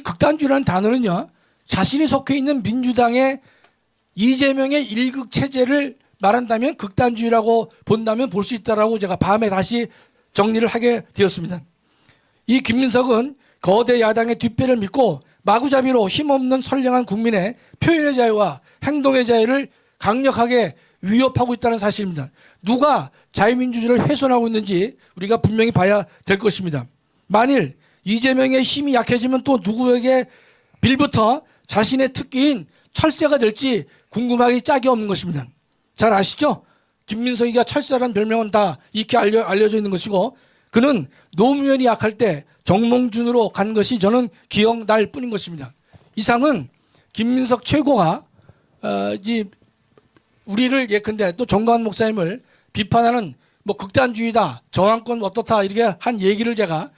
극단주의라는 단어는요 자신이 속해 있는 민주당의 이재명의 일극 체제를 말한다면 극단주의라고 본다면 볼 수 있다라고 제가 밤에 다시 정리를 하게 되었습니다. 이 김민석은 거대 야당의 뒷배를 믿고 마구잡이로 힘없는 선량한 국민의 표현의 자유와 행동의 자유를 강력하게 위협하고 있다는 사실입니다. 누가 자유민주주의를 훼손하고 있는지 우리가 분명히 봐야 될 것입니다. 만일 이재명의 힘이 약해지면 또 누구에게 빌부터 자신의 특기인 철새가 될지 궁금하기 짝이 없는 것입니다. 잘 아시죠? 김민석이가 철새라는 별명은 다 이렇게 알려져 있는 것이고 그는 노무현이 약할 때 정몽준으로 간 것이 저는 기억날 뿐인 것입니다. 이상은 김민석 최고가 우리를 예컨대 또 정광훈 목사님을 비판하는 뭐 극단주의다, 저항권 어떻다 이렇게 한 얘기를 제가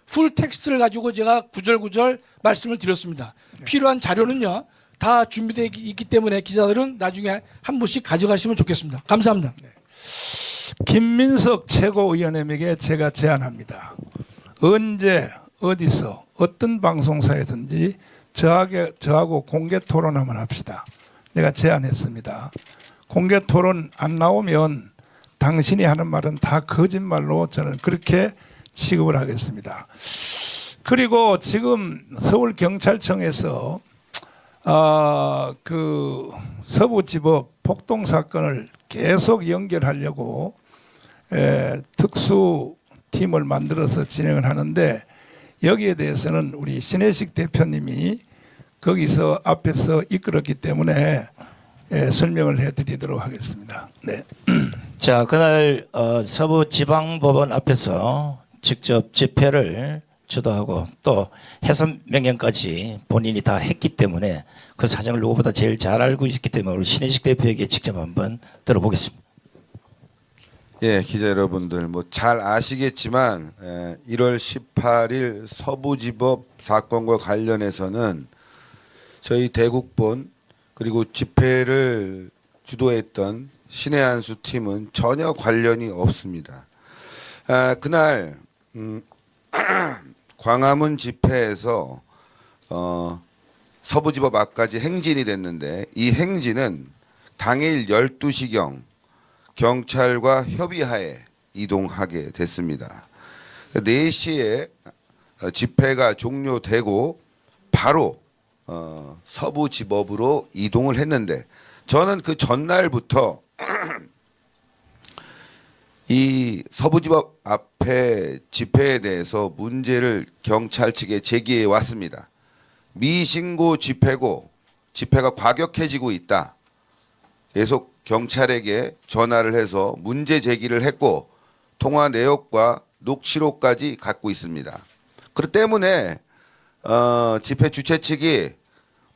풀 텍스트를 가지고 제가 구절구절 말씀을 드렸습니다. 필요한 자료는요 다 준비되어 있기 때문에 기자들은 나중에 한 분씩 가져가시면 좋겠습니다. 감사합니다. 김민석 최고위원님에게 제가 제안합니다. 언제 어디서 어떤 방송사에든지 저하고 공개 토론 한번 합시다. 내가 제안했습니다. 공개 토론 안 나오면 당신이 하는 말은 다 거짓말로 저는 그렇게 취급을 하겠습니다. 그리고 지금 서울경찰청에서 그 서부지법 폭동 사건을 계속 연결하려고 특수팀을 만들어서 진행을 하는데 여기에 대해서는 우리 신혜식 대표님이 거기서 앞에서 이끌었기 때문에 설명을 해드리도록 하겠습니다. 네. 자, 그날 서부지방법원 앞에서 직접 집회를 주도하고 또 해산 명령까지 본인이 다 했기 때문에 그 사정을 누구보다 제일 잘 알고 있기 때문에 우리 신혜식 대표에게 직접 한번 들어보겠습니다. 예, 기자 여러분들 뭐 잘 아시겠지만 1월 18일 서부지법 사건과 관련해서는 저희 대국본 그리고 집회를 주도했던 신혜한수 팀은 전혀 관련이 없습니다. 그날 광화문 집회에서 서부지법 앞까지 행진이 됐는데 이 행진은 당일 12시경 경찰과 협의하에 이동하게 됐습니다. 4시에 집회가 종료되고 바로 서부지법으로 이동을 했는데 저는 그 전날부터 이 서부지법 앞에 집회에 대해서 문제를 경찰 측에 제기해 왔습니다. 미신고 집회고 집회가 과격해지고 있다. 계속 경찰에게 전화를 해서 문제 제기를 했고 통화 내역과 녹취록까지 갖고 있습니다. 그렇기 때문에 집회 주최 측이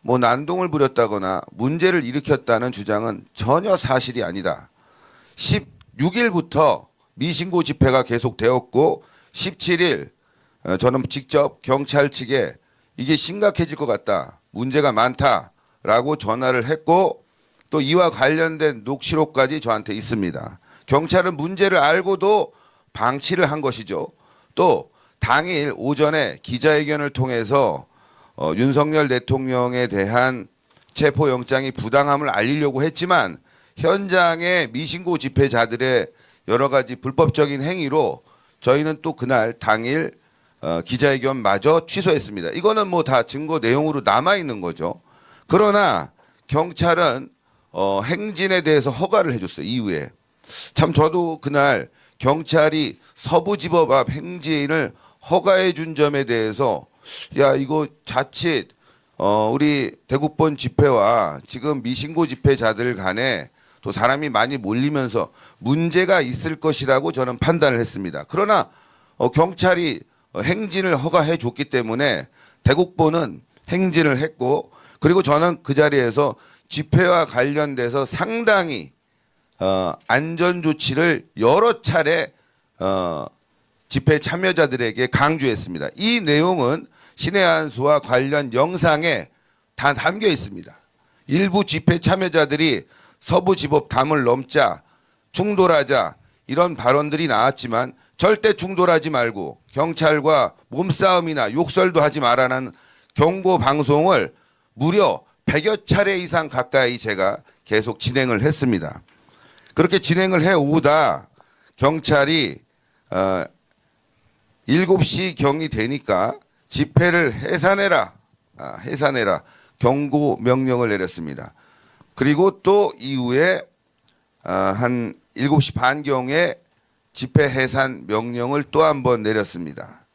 뭐 난동을 부렸다거나 문제를 일으켰다는 주장은 전혀 사실이 아니다. 16일부터 미신고 집회가 계속되었고 17일 저는 직접 경찰 측에 이게 심각해질 것 같다. 문제가 많다라고 전화를 했고 또 이와 관련된 녹취록까지 저한테 있습니다. 경찰은 문제를 알고도 방치를 한 것이죠. 또 당일 오전에 기자회견을 통해서 윤석열 대통령에 대한 체포영장이 부당함을 알리려고 했지만 현장의 미신고 집회자들의 여러 가지 불법적인 행위로 저희는 또 그날 당일 기자회견마저 취소했습니다. 이거는 뭐 다 증거 내용으로 남아 있는 거죠. 그러나 경찰은 행진에 대해서 허가를 해줬어요. 이후에 참 저도 그날 경찰이 서부지법 앞 행진을 허가해 준 점에 대해서 야 이거 자칫 우리 대국본 집회와 지금 미신고 집회자들 간에 또 사람이 많이 몰리면서 문제가 있을 것이라고 저는 판단을 했습니다. 그러나 경찰이 행진을 허가해 줬기 때문에 대국본은 행진을 했고 그리고 저는 그 자리에서 집회와 관련돼서 상당히 안전 조치를 여러 차례 집회 참여자들에게 강조했습니다. 이 내용은 신의 한수와 관련 영상에 다 담겨 있습니다. 일부 집회 참여자들이 서부지법 담을 넘자 충돌하자 이런 발언들이 나왔지만 절대 충돌하지 말고 경찰과 몸싸움이나 욕설도 하지 말라는 경고 방송을 무려 100여 차례 이상 가까이 제가 계속 진행을 했습니다. 그렇게 진행을 해오다 경찰이 7시 경이 되니까 집회를 해산해라 경고 명령을 내렸습니다. 그리고 또 이후에 한 7시 반경에 집회 해산 명령을 또 한 번 내렸습니다.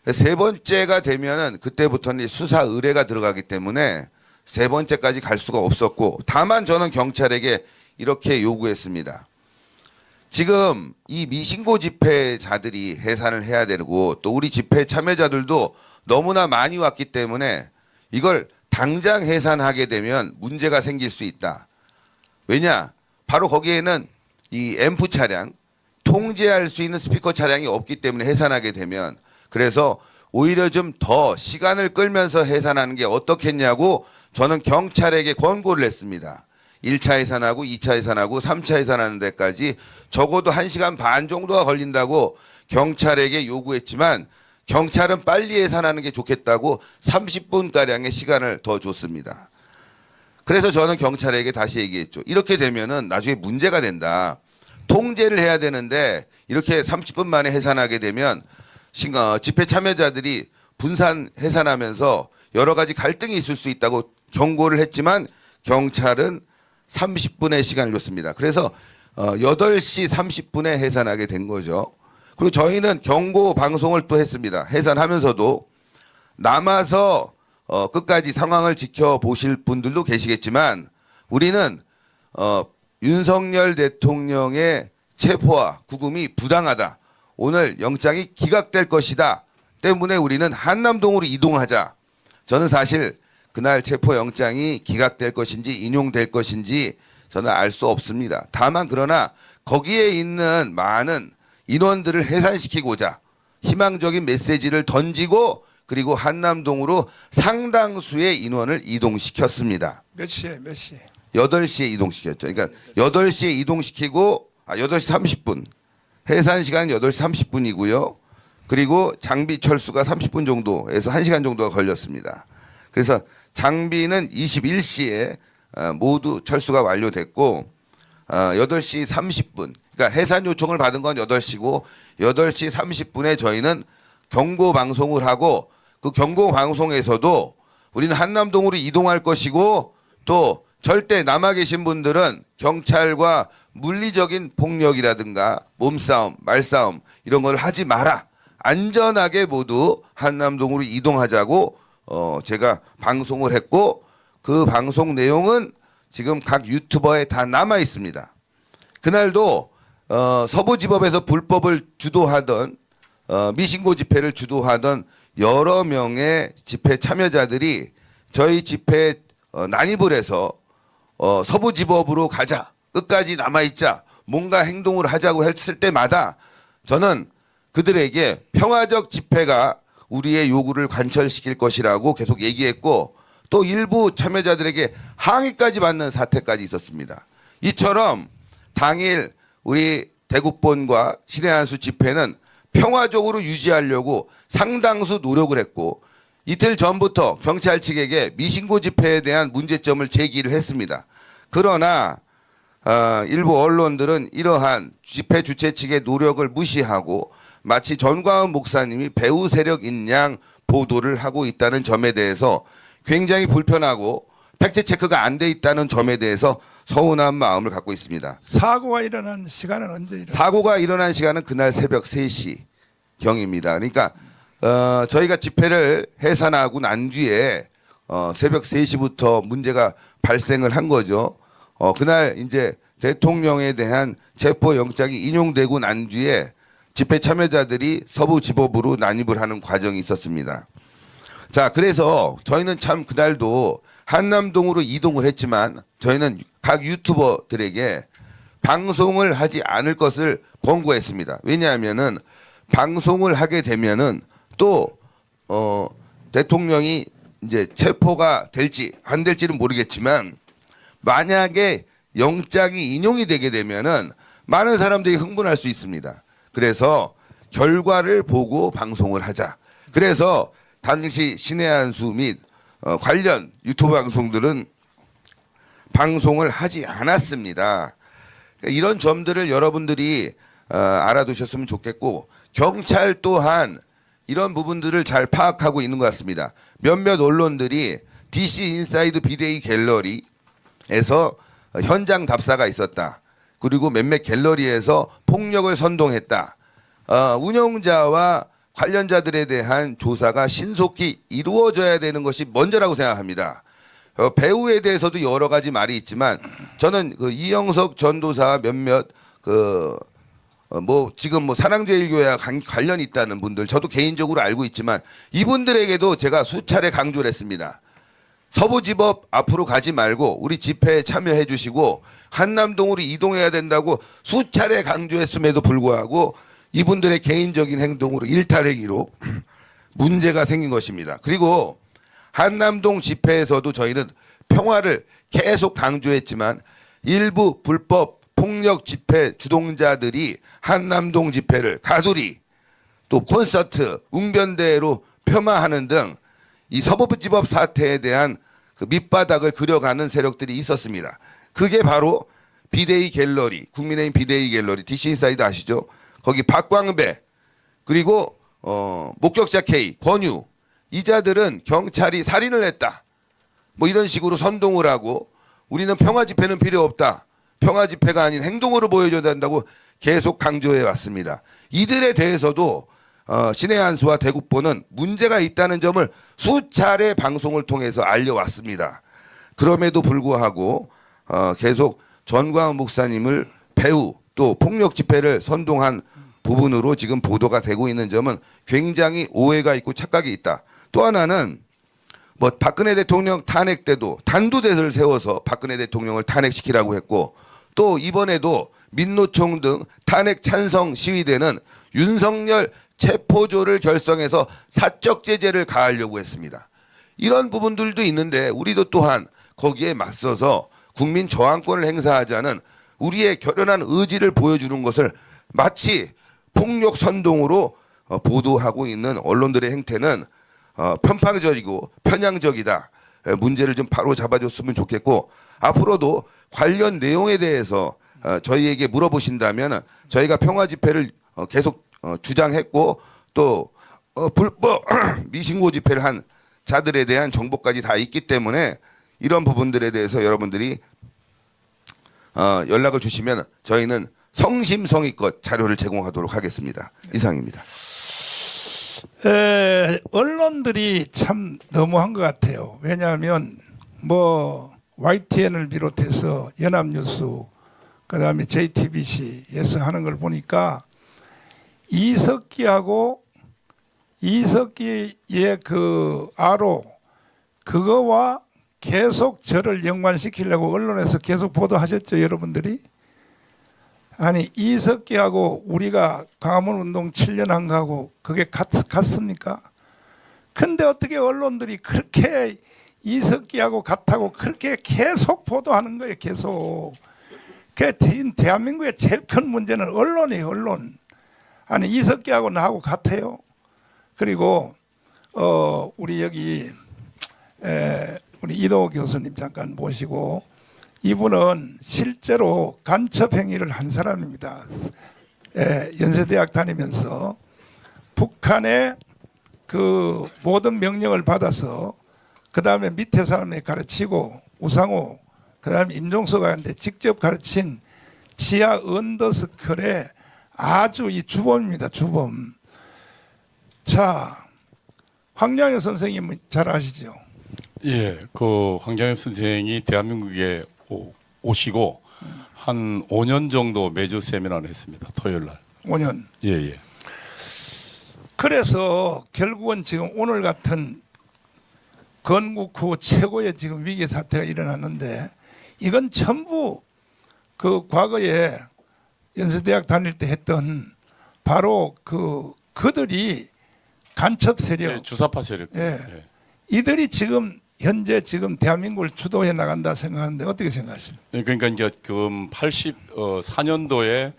세 번째가 되면은 그때부터는 수사 의뢰가 들어가기 때문에 세 번째까지 갈 수가 없었고 다만 저는 경찰에게 이렇게 요구했습니다. 지금 이 미신고 집회자들이 해산을 해야 되고 또 우리 집회 참여자들도 너무나 많이 왔기 때문에 이걸 당장 해산하게 되면 문제가 생길 수 있다. 왜냐? 바로 거기에는 이 앰프 차량, 통제할 수 있는 스피커 차량이 없기 때문에 해산하게 되면 그래서 오히려 좀 더 시간을 끌면서 해산하는 게 어떻겠냐고 저는 경찰에게 권고를 했습니다. 1차 해산하고 2차 해산하고 3차 해산하는 데까지 적어도 1시간 반 정도가 걸린다고 경찰에게 요구했지만 경찰은 빨리 해산하는 게 좋겠다고 30분가량의 시간을 더 줬습니다. 그래서 저는 경찰에게 다시 얘기했죠. 이렇게 되면은 나중에 문제가 된다. 통제를 해야 되는데 이렇게 30분 만에 해산하게 되면 집회 참여자들이 분산 해산하면서 여러 가지 갈등이 있을 수 있다고 경고를 했지만 경찰은 30분의 시간을 줬습니다. 그래서 8시 30분에 해산하게 된 거죠. 그리고 저희는 경고 방송을 또 했습니다. 해산하면서도 남아서 끝까지 상황을 지켜보실 분들도 계시겠지만 우리는 윤석열 대통령의 체포와 구금이 부당하다. 오늘 영장이 기각될 것이다. 때문에 우리는 한남동으로 이동하자. 저는 사실 그날 체포영장이 기각될 것인지 인용될 것인지 저는 알 수 없습니다. 다만 그러나 거기에 있는 많은 인원들을 해산시키고자 희망적인 메시지를 던지고 그리고 한남동으로 상당수의 인원을 이동시켰습니다. 몇 시에 몇 시? 8시에 이동시켰죠. 그러니까 8시에 이동시키고 8시 30분. 해산 시간은 8시 30분이고요. 그리고 장비 철수가 30분 정도에서 1시간 정도가 걸렸습니다. 그래서 장비는 21시에 모두 철수가 완료됐고 8시 30분. 그러니까 해산 요청을 받은 건 8시고 8시 30분에 저희는 경고 방송을 하고 그 경고 방송에서도 우리는 한남동으로 이동할 것이고 또 절대 남아 계신 분들은 경찰과 물리적인 폭력이라든가 몸싸움, 말싸움 이런 걸 하지 마라. 안전하게 모두 한남동으로 이동하자고 제가 방송을 했고 그 방송 내용은 지금 각 유튜버에 다 남아 있습니다. 그날도 서부지법에서 불법을 주도하던 미신고 집회를 주도하던 여러 명의 집회 참여자들이 저희 집회에 난입을 해서 서부지법으로 가자. 끝까지 남아있자. 뭔가 행동을 하자고 했을 때마다 저는 그들에게 평화적 집회가 우리의 요구를 관철시킬 것이라고 계속 얘기했고 또 일부 참여자들에게 항의까지 받는 사태까지 있었습니다. 이처럼 당일 우리 대국본과 신의 한수 집회는 평화적으로 유지하려고 상당수 노력을 했고 이틀 전부터 경찰 측에게 미신고 집회에 대한 문제점을 제기를 했습니다. 그러나 일부 언론들은 이러한 집회 주최 측의 노력을 무시하고 마치 전광훈 목사님이 배후 세력인 양 보도를 하고 있다는 점에 대해서 굉장히 불편하고 팩트 체크가 안 돼 있다는 점에 대해서 서운한 마음을 갖고 있습니다. 사고가 일어난 시간은 언제 일어났어요? 사고가 일어난 시간은 그날 새벽 3시 경입니다. 그러니까 저희가 집회를 해산하고 난 뒤에 새벽 3시부터 문제가 발생을 한 거죠. 그날 이제 대통령에 대한 체포 영장이 인용되고 난 뒤에 집회 참여자들이 서부지법으로 난입을 하는 과정이 있었습니다. 자, 그래서 저희는 참 그날도 한남동으로 이동을 했지만 저희는 각 유튜버들에게 방송을 하지 않을 것을 권고했습니다. 왜냐하면은 방송을 하게 되면은 또 대통령이 이제 체포가 될지 안 될지는 모르겠지만 만약에 영장이 인용이 되게 되면은 많은 사람들이 흥분할 수 있습니다. 그래서 결과를 보고 방송을 하자. 그래서 당시 신의 한수 및 관련 유튜브 방송들은 방송을 하지 않았습니다. 이런 점들을 여러분들이 알아두셨으면 좋겠고 경찰 또한 이런 부분들을 잘 파악하고 있는 것 같습니다. 몇몇 언론들이 DC 인사이드 비데이 갤러리에서 현장 답사가 있었다. 그리고 몇몇 갤러리에서 폭력을 선동했다. 운영자와 관련자들에 대한 조사가 신속히 이루어져야 되는 것이 먼저라고 생각합니다. 배우에 대해서도 여러 가지 말이 있지만 저는 그 이영석 전도사 몇몇 지금 사랑제일교회와 관련이 있다는 분들 저도 개인적으로 알고 있지만 이분들에게도 제가 수차례 강조를 했습니다. 서부지법 앞으로 가지 말고 우리 집회에 참여해 주시고 한남동으로 이동해야 된다고 수차례 강조했음에도 불구하고 이분들의 개인적인 행동으로 일탈행위로 문제가 생긴 것입니다. 그리고 한남동 집회에서도 저희는 평화를 계속 강조했지만 일부 불법 폭력 집회 주동자들이 한남동 집회를 가두리 또 콘서트 웅변대회로 폄하하는 등 이 서부지법 사태에 대한 그 밑바닥을 그려가는 세력들이 있었습니다. 그게 바로 비데이 갤러리, 국민의힘 비데이 갤러리, DC 인사이드 아시죠? 거기 박광배 그리고 목격자 K, 권유 이 자들은 경찰이 살인을 했다. 뭐 이런 식으로 선동을 하고 우리는 평화 집회는 필요 없다. 평화 집회가 아닌 행동으로 보여줘야 된다고 계속 강조해 왔습니다. 이들에 대해서도 신의 한수와 대국보는 문제가 있다는 점을 수차례 방송을 통해서 알려왔습니다. 그럼에도 불구하고 계속 전광훈 목사님을 배후 또 폭력 집회를 선동한 부분으로 지금 보도가 되고 있는 점은 굉장히 오해가 있고 착각이 있다. 또 하나는 박근혜 대통령 탄핵 때도 단두대를 세워서 박근혜 대통령을 탄핵시키라고 했고 또 이번에도 민노총 등 탄핵 찬성 시위대는 윤석열 체포조를 결성해서 사적 제재를 가하려고 했습니다. 이런 부분들도 있는데 우리도 또한 거기에 맞서서 국민 저항권을 행사하자는 우리의 결연한 의지를 보여주는 것을 마치 폭력 선동으로 보도하고 있는 언론들의 행태는 편파적이고 편향적이다. 문제를 좀 바로 잡아줬으면 좋겠고 앞으로도 관련 내용에 대해서 저희에게 물어보신다면 저희가 평화 집회를 계속 주장했고 또 불법 미신고 집회를 한 자들에 대한 정보까지 다 있기 때문에 이런 부분들에 대해서 여러분들이 연락을 주시면 저희는 성심성의껏 자료를 제공하도록 하겠습니다. 이상입니다. 언론들이 참 너무한 것 같아요. 왜냐하면 YTN을 비롯해서 연합뉴스 그다음에 JTBC에서 하는 걸 보니까 이석기의 그 아로 그거와 계속 저를 연관시키려고 언론에서 계속 보도하셨죠, 여러분들이? 아니 이석기하고 우리가 광화문운동 7년 한 거하고 그게 같습니까? 근데 어떻게 언론들이 그렇게 이석기하고 같다고 그렇게 계속 보도하는 거예요. 계속. 그 대한민국의 제일 큰 문제는 언론이에요. 언론. 아니 이석기하고 나하고 같아요. 그리고 우리 여기 우리 이도 교수님 잠깐 모시고, 이분은 실제로 간첩 행위를 한 사람입니다. 연세대학 다니면서 북한의 그 모든 명령을 받아서 그 다음에 밑에 사람에 가르치고, 우상호 그 다음에 임종석한테 직접 가르친 지하 언더스쿨의 아주 이 주범입니다. 주범. 자, 황량효 선생님은 잘 아시죠? 예, 그 황장엽 선생이 대한민국에 오시고 한 5년 정도 매주 세미나를 했습니다. 토요일 날. 5년. 예, 예. 그래서 결국은 지금 오늘 같은 건국 후 최고의 지금 위기 사태가 일어났는데, 이건 전부 그 과거에 연세대학 다닐 때 했던 바로 그들이 간첩 세력, 예, 주사파 세력. 예. 예. 이들이 지금 현재 지금 대한민국을 주도해 나간다 생각하는데 어떻게 생각하십니까? 예, 그러니까 이제 그 84년도에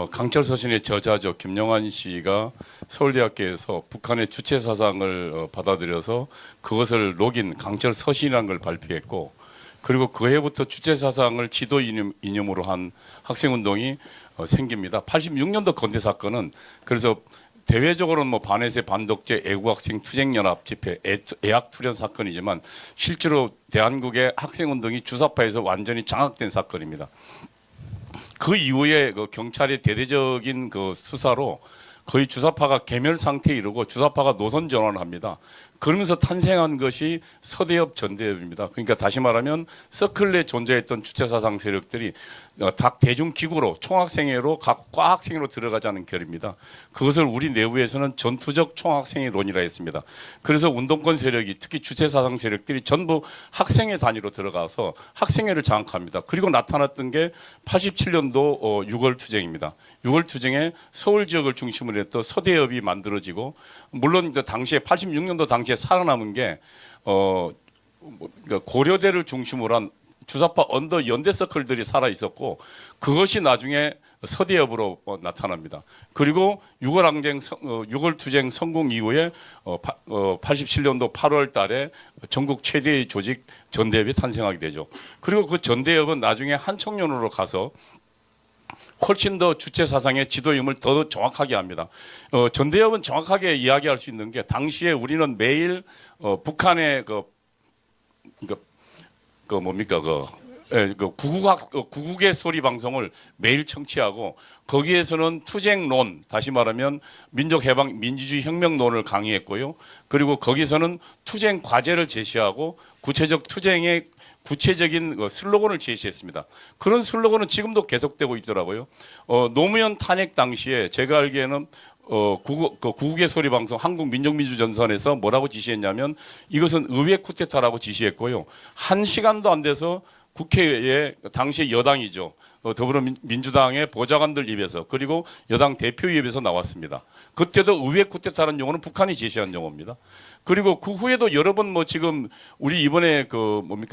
강철 서신의 저자죠 김영환 씨가 서울대학교에서 북한의 주체 사상을 받아들여서 그것을 녹인 강철 서신이라는 걸 발표했고, 그리고 그 해부터 주체 사상을 지도 이념으로 한 학생 운동이 생깁니다. 86년도 건대 사건은 그래서 대외적으로는 뭐 반해세, 반독재, 애국학생 투쟁연합 집회, 애학 투련 사건이지만 실제로 대한민국의 학생 운동이 주사파에서 완전히 장악된 사건입니다. 그 이후에 그 경찰의 대대적인 그 수사로 거의 주사파가 괴멸 상태에 이르고 주사파가 노선 전환을 합니다. 그러면서 탄생한 것이 서대협, 전대협입니다. 그러니까 다시 말하면 서클 내 존재했던 주체사상 세력들이 각 대중기구로 총학생회로 각 과학생회로 들어가자는 결입니다. 그것을 우리 내부에서는 전투적 총학생회론이라 했습니다. 그래서 운동권 세력이 특히 주체사상 세력들이 전부 학생회 단위로 들어가서 학생회를 장악합니다. 그리고 나타났던 게 87년도 6월 투쟁입니다. 6월 투쟁에 서울 지역을 중심으로 했던 서대협이 만들어지고, 물론 이제 당시에 86년도 당시에 살아남은 게 그러니까 고려대를 중심으로 한 주사파 언더 연대 서클들이 살아 있었고, 그것이 나중에 서대협으로 나타납니다. 그리고 6월 투쟁 성공 이후에 87년도 8월 달에 전국 최대의 조직 전대협이 탄생하게 되죠. 그리고 그 전대협은 나중에 한청년으로 가서 훨씬 더 주체 사상의 지도임을 더 정확하게 합니다. 전대협은 정확하게 이야기할 수 있는 게, 당시에 우리는 매일 북한의 구국의 소리 방송을 매일 청취하고, 거기에서는 투쟁론, 다시 말하면 민족해방 민주주의 혁명론을 강의했고요. 그리고 거기서는 투쟁 과제를 제시하고 구체적 투쟁의 구체적인 슬로건을 제시했습니다. 그런 슬로건은 지금도 계속되고 있더라고요. 노무현 탄핵 당시에 제가 알기에는 구국의 소리 방송 한국민족민주전선에서 뭐라고 지시했냐면, 이것은 의회 쿠데타라고 지시했고요. 1시간도 안 돼서 국회에 당시 여당이죠. 더불어민주당의 보좌관들 입에서, 그리고 여당 대표 입에서 나왔습니다. 그때도 의회 쿠데타라는 용어는 북한이 제시한 용어입니다. 그리고 그 후에도 여러 번 지금 우리 이번에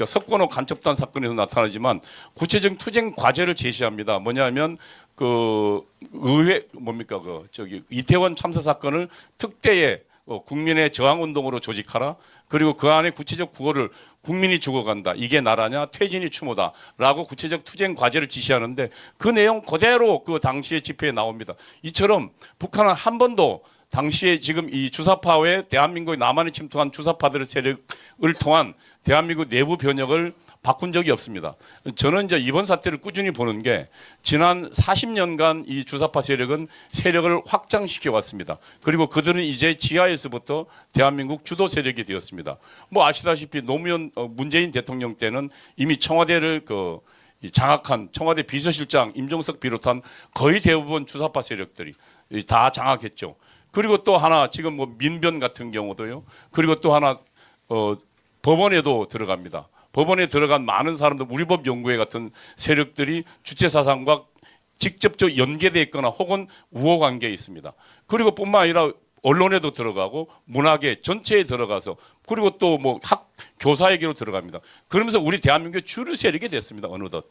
석권호 간첩단 사건에서 나타나지만 구체적 투쟁 과제를 제시합니다. 뭐냐면 의회 이태원 참사 사건을 특대의 국민의 저항운동으로 조직하라. 그리고 그 안에 구체적 구호를 국민이 죽어간다, 이게 나라냐, 퇴진이 추모다라고 구체적 투쟁 과제를 지시하는데, 그 내용 그대로 그 당시의 집회에 나옵니다. 이처럼 북한은 한 번도 당시에 지금 이 주사파에 대한민국에 남한이 침투한 주사파들의 세력을 통한 대한민국 내부 변혁을 바꾼 적이 없습니다. 저는 이제 이번 사태를 꾸준히 보는 게, 지난 40년간 이 주사파 세력은 세력을 확장시켜 왔습니다. 그리고 그들은 이제 지하에서부터 대한민국 주도 세력이 되었습니다. 아시다시피 노무현 문재인 대통령 때는 이미 청와대를 장악한 청와대 비서실장 임종석 비롯한 거의 대부분 주사파 세력들이 다 장악했죠. 그리고 또 하나 지금 민변 같은 경우도요. 그리고 또 하나 법원에도 들어갑니다. 법원에 들어간 많은 사람들, 우리법 연구회 같은 세력들이 주체 사상과 직접적 연계되어 있거나 혹은 우호 관계에 있습니다. 그리고 뿐만 아니라 언론에도 들어가고 문화계 전체에 들어가서 그리고 또 뭐 교사에게로 들어갑니다. 그러면서 우리 대한민국의 주류 세력이 됐습니다. 어느덧.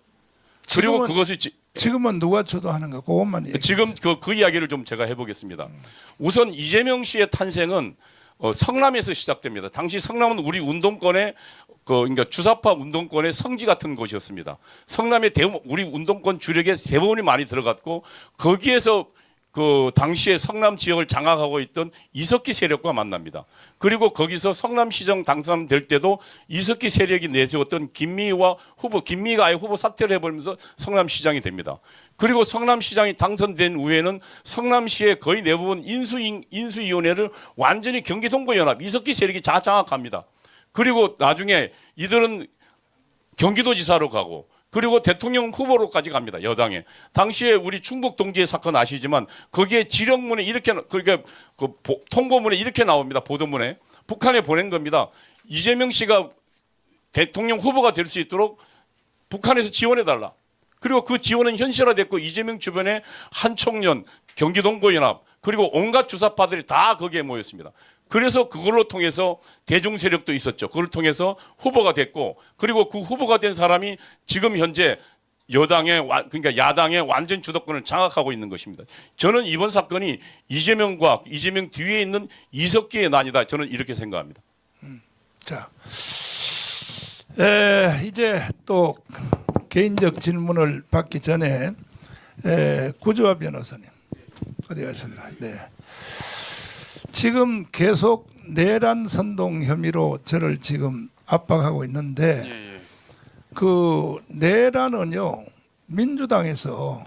그리고 지금은- 그것이 지금은 누가 주도하는가 그것만 얘기. 지금 그 이야기를 좀 제가 해보겠습니다. 우선 이재명 씨의 탄생은 성남에서 시작됩니다. 당시 성남은 우리 운동권의 그러니까 주사파 운동권의 성지 같은 곳이었습니다. 성남의 우리 운동권 주력의 대부분이 많이 들어갔고 거기에서 그 당시에 성남 지역을 장악하고 있던 이석기 세력과 만납니다. 그리고 거기서 성남시장 당선될 때도 이석기 세력이 내세웠던 김미희가 아예 후보 사퇴를 해버리면서 성남시장이 됩니다. 그리고 성남시장이 당선된 후에는 성남시의 거의 대부분 인수위원회를 완전히 경기동부연합 이석기 세력이 장악합니다. 그리고 나중에 이들은 경기도지사로 가고 그리고 대통령 후보로까지 갑니다. 여당에. 당시에 우리 충북 동지의 사건 아시지만 거기에 지령문에 이렇게 그러니까 통보문에 이렇게 나옵니다. 보도문에. 북한에 보낸 겁니다. 이재명 씨가 대통령 후보가 될 수 있도록 북한에서 지원해달라. 그리고 그 지원은 현실화됐고 이재명 주변에 한총련, 경기동부연합 그리고 온갖 주사파들이 다 거기에 모였습니다. 그래서 그걸로 통해서 대중 세력도 있었죠. 그걸 통해서 후보가 됐고 그리고 그 후보가 된 사람이 지금 현재 그러니까 야당의 완전 주도권을 장악하고 있는 것입니다. 저는 이번 사건이 이재명 뒤에 있는 이석기의 난이다. 저는 이렇게 생각합니다. 자, 이제 또 개인적 질문을 받기 전에 구조화 변호사님 어디 가셨나? 네. 지금 계속 내란 선동 혐의로 저를 지금 압박하고 있는데 그 내란은요 민주당에서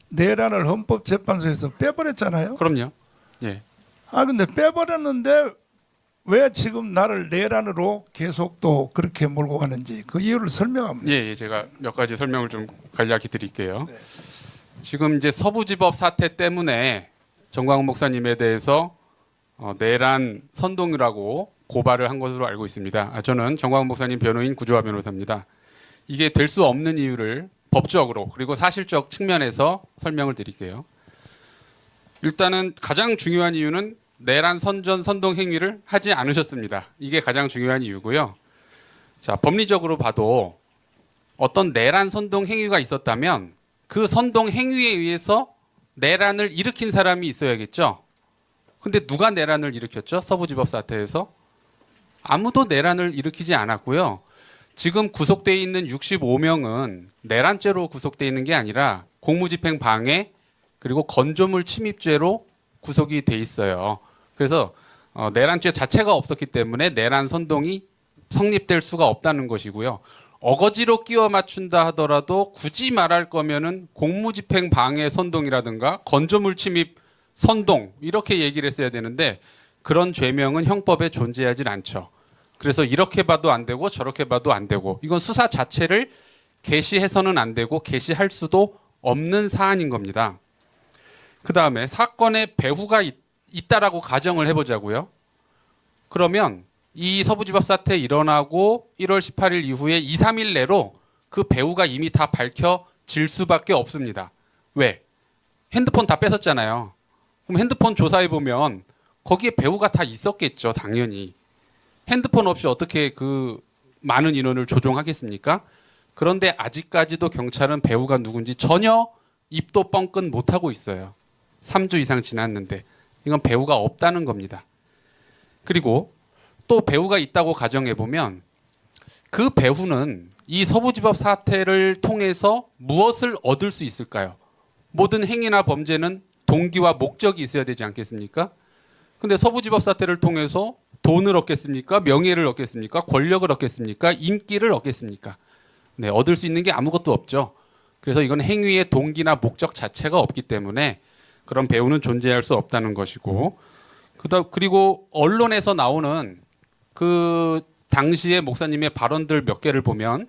내란을 헌법재판소에서 빼버렸잖아요. 그럼요. 예. 근데 빼버렸는데 왜 지금 나를 내란으로 계속 또 그렇게 몰고 가는지 그 이유를 설명합니다. 예, 제가 몇 가지 설명을 좀 간략히 드릴게요. 지금 이제 서부지법 사태 때문에 정광훈 목사님에 대해서 내란 선동이라고 고발을 한 것으로 알고 있습니다. 저는 정광훈 목사님 변호인 구조화 변호사입니다. 이게 될 수 없는 이유를 법적으로 그리고 사실적 측면에서 설명을 드릴게요. 일단은 가장 중요한 이유는 내란 선동 행위를 하지 않으셨습니다. 이게 가장 중요한 이유고요. 자, 법리적으로 봐도 어떤 내란 선동 행위가 있었다면 그 선동 행위에 의해서 내란을 일으킨 사람이 있어야겠죠. 근데 누가 내란을 일으켰죠? 서부지법 사태에서 아무도 내란을 일으키지 않았고요. 지금 구속돼 있는 65명은 내란죄로 구속돼 있는 게 아니라 공무집행 방해 그리고 건조물 침입죄로 구속이 돼 있어요. 그래서 내란죄 자체가 없었기 때문에 내란 선동이 성립될 수가 없다는 것이고요. 어거지로 끼워 맞춘다 하더라도 굳이 말할 거면은 공무집행 방해 선동이라든가 건조물 침입 선동 이렇게 얘기를 했어야 되는데 그런 죄명은 형법에 존재하지 않죠. 그래서 이렇게 봐도 안 되고 저렇게 봐도 안 되고 이건 수사 자체를 개시해서는 안 되고 개시할 수도 없는 사안인 겁니다. 그다음에 사건의 배후가 있다라고 가정을 해보자고요. 그러면 이 서부지법 사태 일어나고 1월 18일 이후에 2, 3일 내로 그 배후가 이미 다 밝혀질 수밖에 없습니다. 왜? 핸드폰 다 뺏었잖아요. 그럼 핸드폰 조사해보면 거기에 배후가 다 있었겠죠. 당연히. 핸드폰 없이 어떻게 그 많은 인원을 조종하겠습니까? 그런데 아직까지도 경찰은 배후가 누군지 전혀 입도 뻥끗 못하고 있어요. 3주 이상 지났는데 이건 배후가 없다는 겁니다. 그리고 또 배후가 있다고 가정해보면 그 배후는 이 서부지법 사태를 통해서 무엇을 얻을 수 있을까요? 모든 행위나 범죄는 동기와 목적이 있어야 되지 않겠습니까? 근데 서부지법 사태를 통해서 돈을 얻겠습니까? 명예를 얻겠습니까? 권력을 얻겠습니까? 인기를 얻겠습니까? 네, 얻을 수 있는 게 아무것도 없죠. 그래서 이건 행위의 동기나 목적 자체가 없기 때문에 그런 배후는 존재할 수 없다는 것이고, 그리고 언론에서 나오는 그 당시의 목사님의 발언들 몇 개를 보면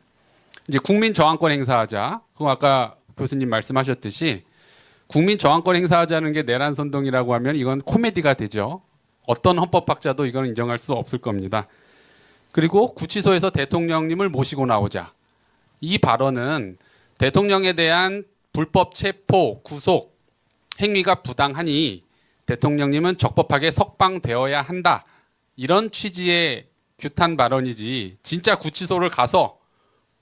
이제 국민 저항권 행사하자. 그거 아까 교수님 말씀하셨듯이 국민 저항권 행사하자는 게 내란 선동이라고 하면 이건 코미디가 되죠. 어떤 헌법학자도 이건 인정할 수 없을 겁니다. 그리고 구치소에서 대통령님을 모시고 나오자. 이 발언은 대통령에 대한 불법 체포, 구속 행위가 부당하니 대통령님은 적법하게 석방되어야 한다. 이런 취지의 규탄 발언이지 진짜 구치소를 가서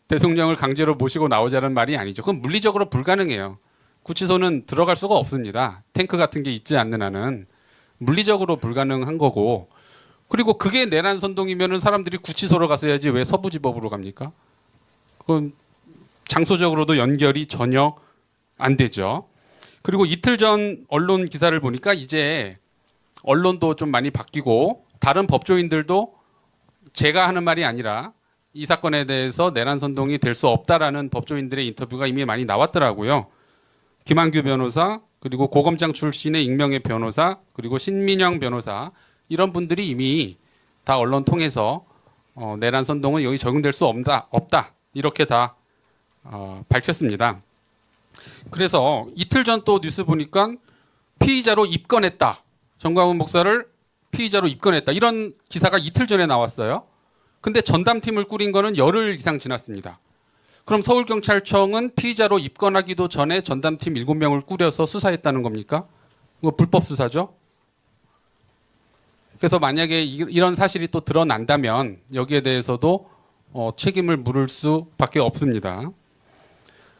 대통령을 강제로 모시고 나오자는 말이 아니죠. 그건 물리적으로 불가능해요. 구치소는 들어갈 수가 없습니다. 탱크 같은 게 있지 않는 한은 물리적으로 불가능한 거고, 그리고 그게 내란 선동이면은 사람들이 구치소로 가서 해야지 왜 서부지법으로 갑니까? 그건 장소적으로도 연결이 전혀 안 되죠. 그리고 이틀 전 언론 기사를 보니까 이제 언론도 좀 많이 바뀌고 다른 법조인들도 제가 하는 말이 아니라 이 사건에 대해서 내란 선동이 될 수 없다라는 법조인들의 인터뷰가 이미 많이 나왔더라고요. 김한규 변호사, 그리고 고검장 출신의 익명의 변호사, 그리고 신민영 변호사, 이런 분들이 이미 다 언론 통해서 내란 선동은 여기 적용될 수 없다 이렇게 다 밝혔습니다. 그래서 이틀 전 또 뉴스 보니까 피의자로 입건했다. 정광훈 목사를 피의자로 입건했다. 이런 기사가 이틀 전에 나왔어요. 근데 전담팀을 꾸린 거는 열흘 이상 지났습니다. 그럼 서울경찰청은 피의자로 입건하기도 전에 전담팀 7명을 꾸려서 수사했다는 겁니까? 이거 불법 수사죠? 그래서 만약에 이런 사실이 또 드러난다면 여기에 대해서도 책임을 물을 수밖에 없습니다.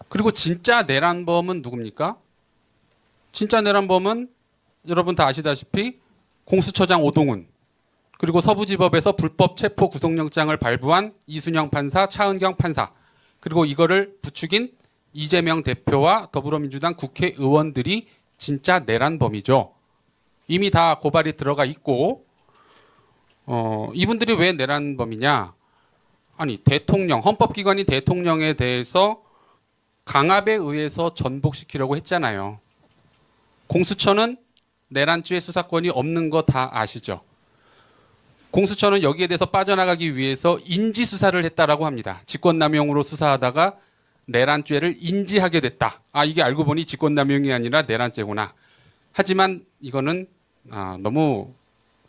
그리고 진짜 내란범은 누굽니까? 진짜 내란범은 여러분 다 아시다시피 공수처장 오동훈, 그리고 서부지법에서 불법 체포 구속영장을 발부한 이순영 판사, 차은경 판사, 그리고 이거를 부추긴 이재명 대표와 더불어민주당 국회의원들이 진짜 내란범이죠. 이미 다 고발이 들어가 있고, 이분들이 왜 내란범이냐? 아니, 대통령, 헌법기관인 대통령에 대해서 강압에 의해서 전복시키려고 했잖아요. 공수처는 내란죄 수사권이 없는 거 다 아시죠? 공수처는 여기에 대해서 빠져나가기 위해서 인지수사를 했다라고 합니다. 직권남용으로 수사하다가 내란죄를 인지하게 됐다. 아, 이게 알고 보니 직권남용이 아니라 내란죄구나. 하지만 이거는 너무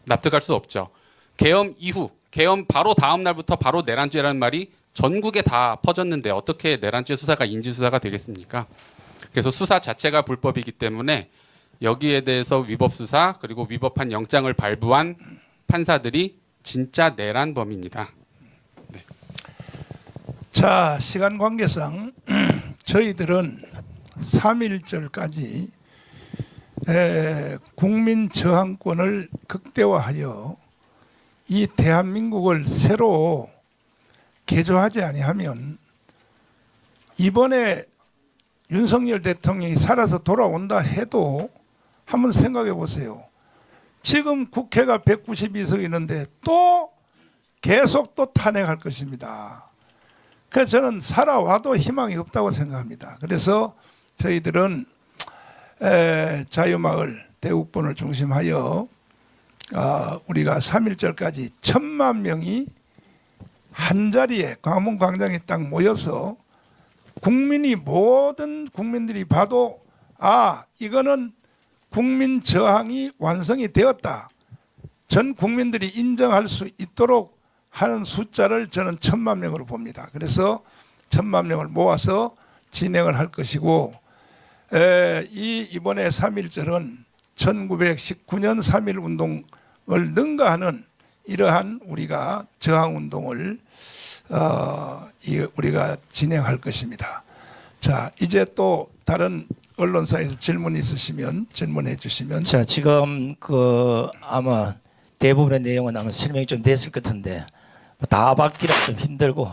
납득할 수 없죠. 계엄 이후, 계엄 바로 다음 날부터 바로 내란죄라는 말이 전국에 다 퍼졌는데 어떻게 내란죄 수사가 인지수사가 되겠습니까? 그래서 수사 자체가 불법이기 때문에 여기에 대해서 위법 수사, 그리고 위법한 영장을 발부한 판사들이 진짜 내란범입니다. 네. 자, 시간 관계상 저희들은 3.1절까지 국민 저항권을 극대화하여 이 대한민국을 새로 개조하지 아니하면 이번에 윤석열 대통령이 살아서 돌아온다 해도 한번 생각해 보세요. 지금 국회가 192석 있는데 또 계속 또 탄핵할 것입니다. 그래서 저는 살아와도 희망이 없다고 생각합니다. 그래서 저희들은 자유마을 대국본을 중심하여 우리가 3.1절까지 1,000만 명이 한자리에 광화문광장에 딱 모여서 모든 국민들이 봐도 이거는 국민 저항이 완성이 되었다. 전 국민들이 인정할 수 있도록 하는 숫자를 저는 1,000만 명으로 봅니다. 그래서 1,000만 명을 모아서 진행을 할 것이고, 이번에 3.1절은 1919년 3.1 운동을 능가하는 이러한 우리가 저항 운동을 우리가 진행할 것입니다. 자, 이제 또 다른 언론사에서 질문 있으시면 질문해 주시면. 자, 지금 아마 대부분의 내용은 아마 설명이 좀 됐을 것 같은데 다 받기라 좀 힘들고,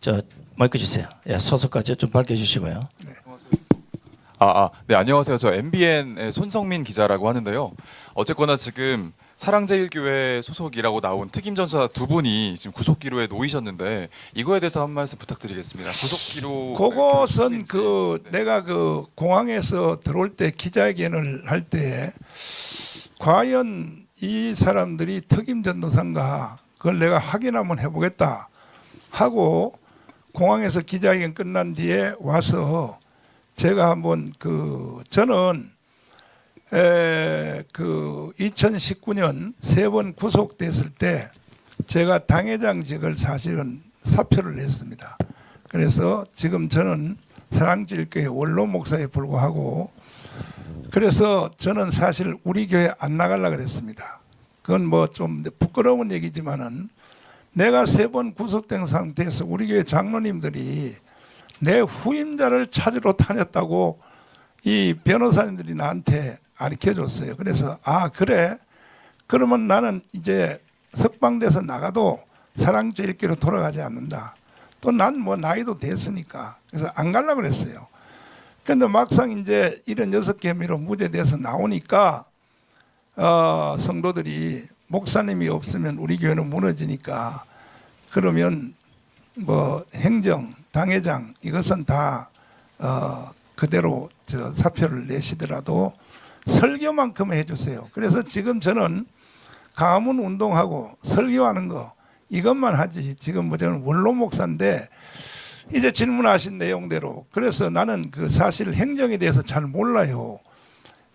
저 마이크 주세요. 소속까지 좀 밝혀주시고요. 네, 안녕하세요. 저 MBN의 손성민 기자라고 하는데요. 어쨌거나 지금 사랑제일교회 소속이라고 나온 특임 전사 두 분이 지금 구속기로에 놓이셨는데 이거에 대해서 한 말씀 부탁드리겠습니다. 구속기로 그것은 내가 공항에서 들어올 때 기자회견을 할 때 과연 이 사람들이 특임 전도사인가 그걸 내가 확인 한번 해보겠다 하고 공항에서 기자회견 끝난 뒤에 와서 제가 한번 저는 2019년 3번 구속됐을 때 제가 당회장직을 사실은 사표를 냈습니다. 그래서 지금 저는 사랑제일교회 원로 목사에 불과하고 그래서 저는 사실 우리 교회 안 나가려고 그랬습니다. 그건 뭐 좀 부끄러운 얘기지만은 내가 3번 구속된 상태에서 우리 교회 장로님들이 내 후임자를 찾으러 다녔다고 이 변호사님들이 나한테 가르쳐줬어요. 그래서 그래? 그러면 나는 이제 석방돼서 나가도 사랑제일교회로 돌아가지 않는다. 또 난 뭐 나이도 됐으니까. 그래서 안 가려고 그랬어요. 근데 막상 이제 76개 혐의로 무죄돼서 나오니까 성도들이 목사님이 없으면 우리 교회는 무너지니까 그러면 뭐 행정, 당회장 이것은 다 그대로 사표를 내시더라도 설교만큼 해주세요. 그래서 지금 저는 가문 운동하고 설교하는 거 이것만 하지. 지금 뭐 저는 원로 목사인데 이제 질문하신 내용대로 그래서 나는 그 사실 행정에 대해서 잘 몰라요.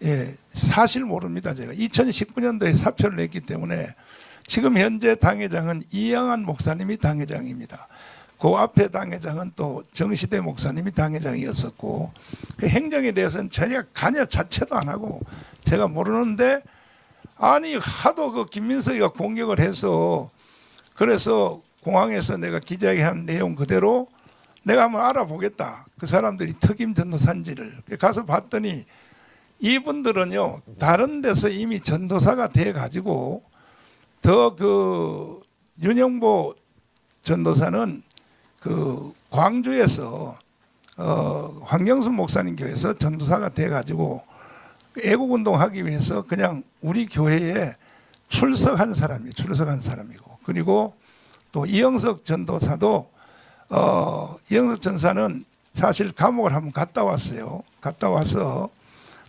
예, 사실 모릅니다. 제가 2019년도에 사표를 냈기 때문에 지금 현재 당회장은 이양한 목사님이 당회장입니다. 그 앞에 당회장은 또 정시대 목사님이 당회장이었었고 그 행정에 대해서는 전혀 관여 자체도 안 하고 제가 모르는데 아니 하도 그 김민석이가 공격을 해서 그래서 공항에서 내가 기자회견 한 내용 그대로 내가 한번 알아보겠다. 그 사람들이 특임 전도사인지를 가서 봤더니 이분들은요 다른 데서 이미 전도사가 돼 가지고 더 그 윤영보 전도사는 그 광주에서 황경수 목사님 교회에서 전도사가 돼 가지고 애국운동 하기 위해서 그냥 우리 교회에 출석한 사람이고 그리고 또 이영석 전도사도 이영석 전사는 사실 감옥을 한번 갔다 왔어요. 갔다 와서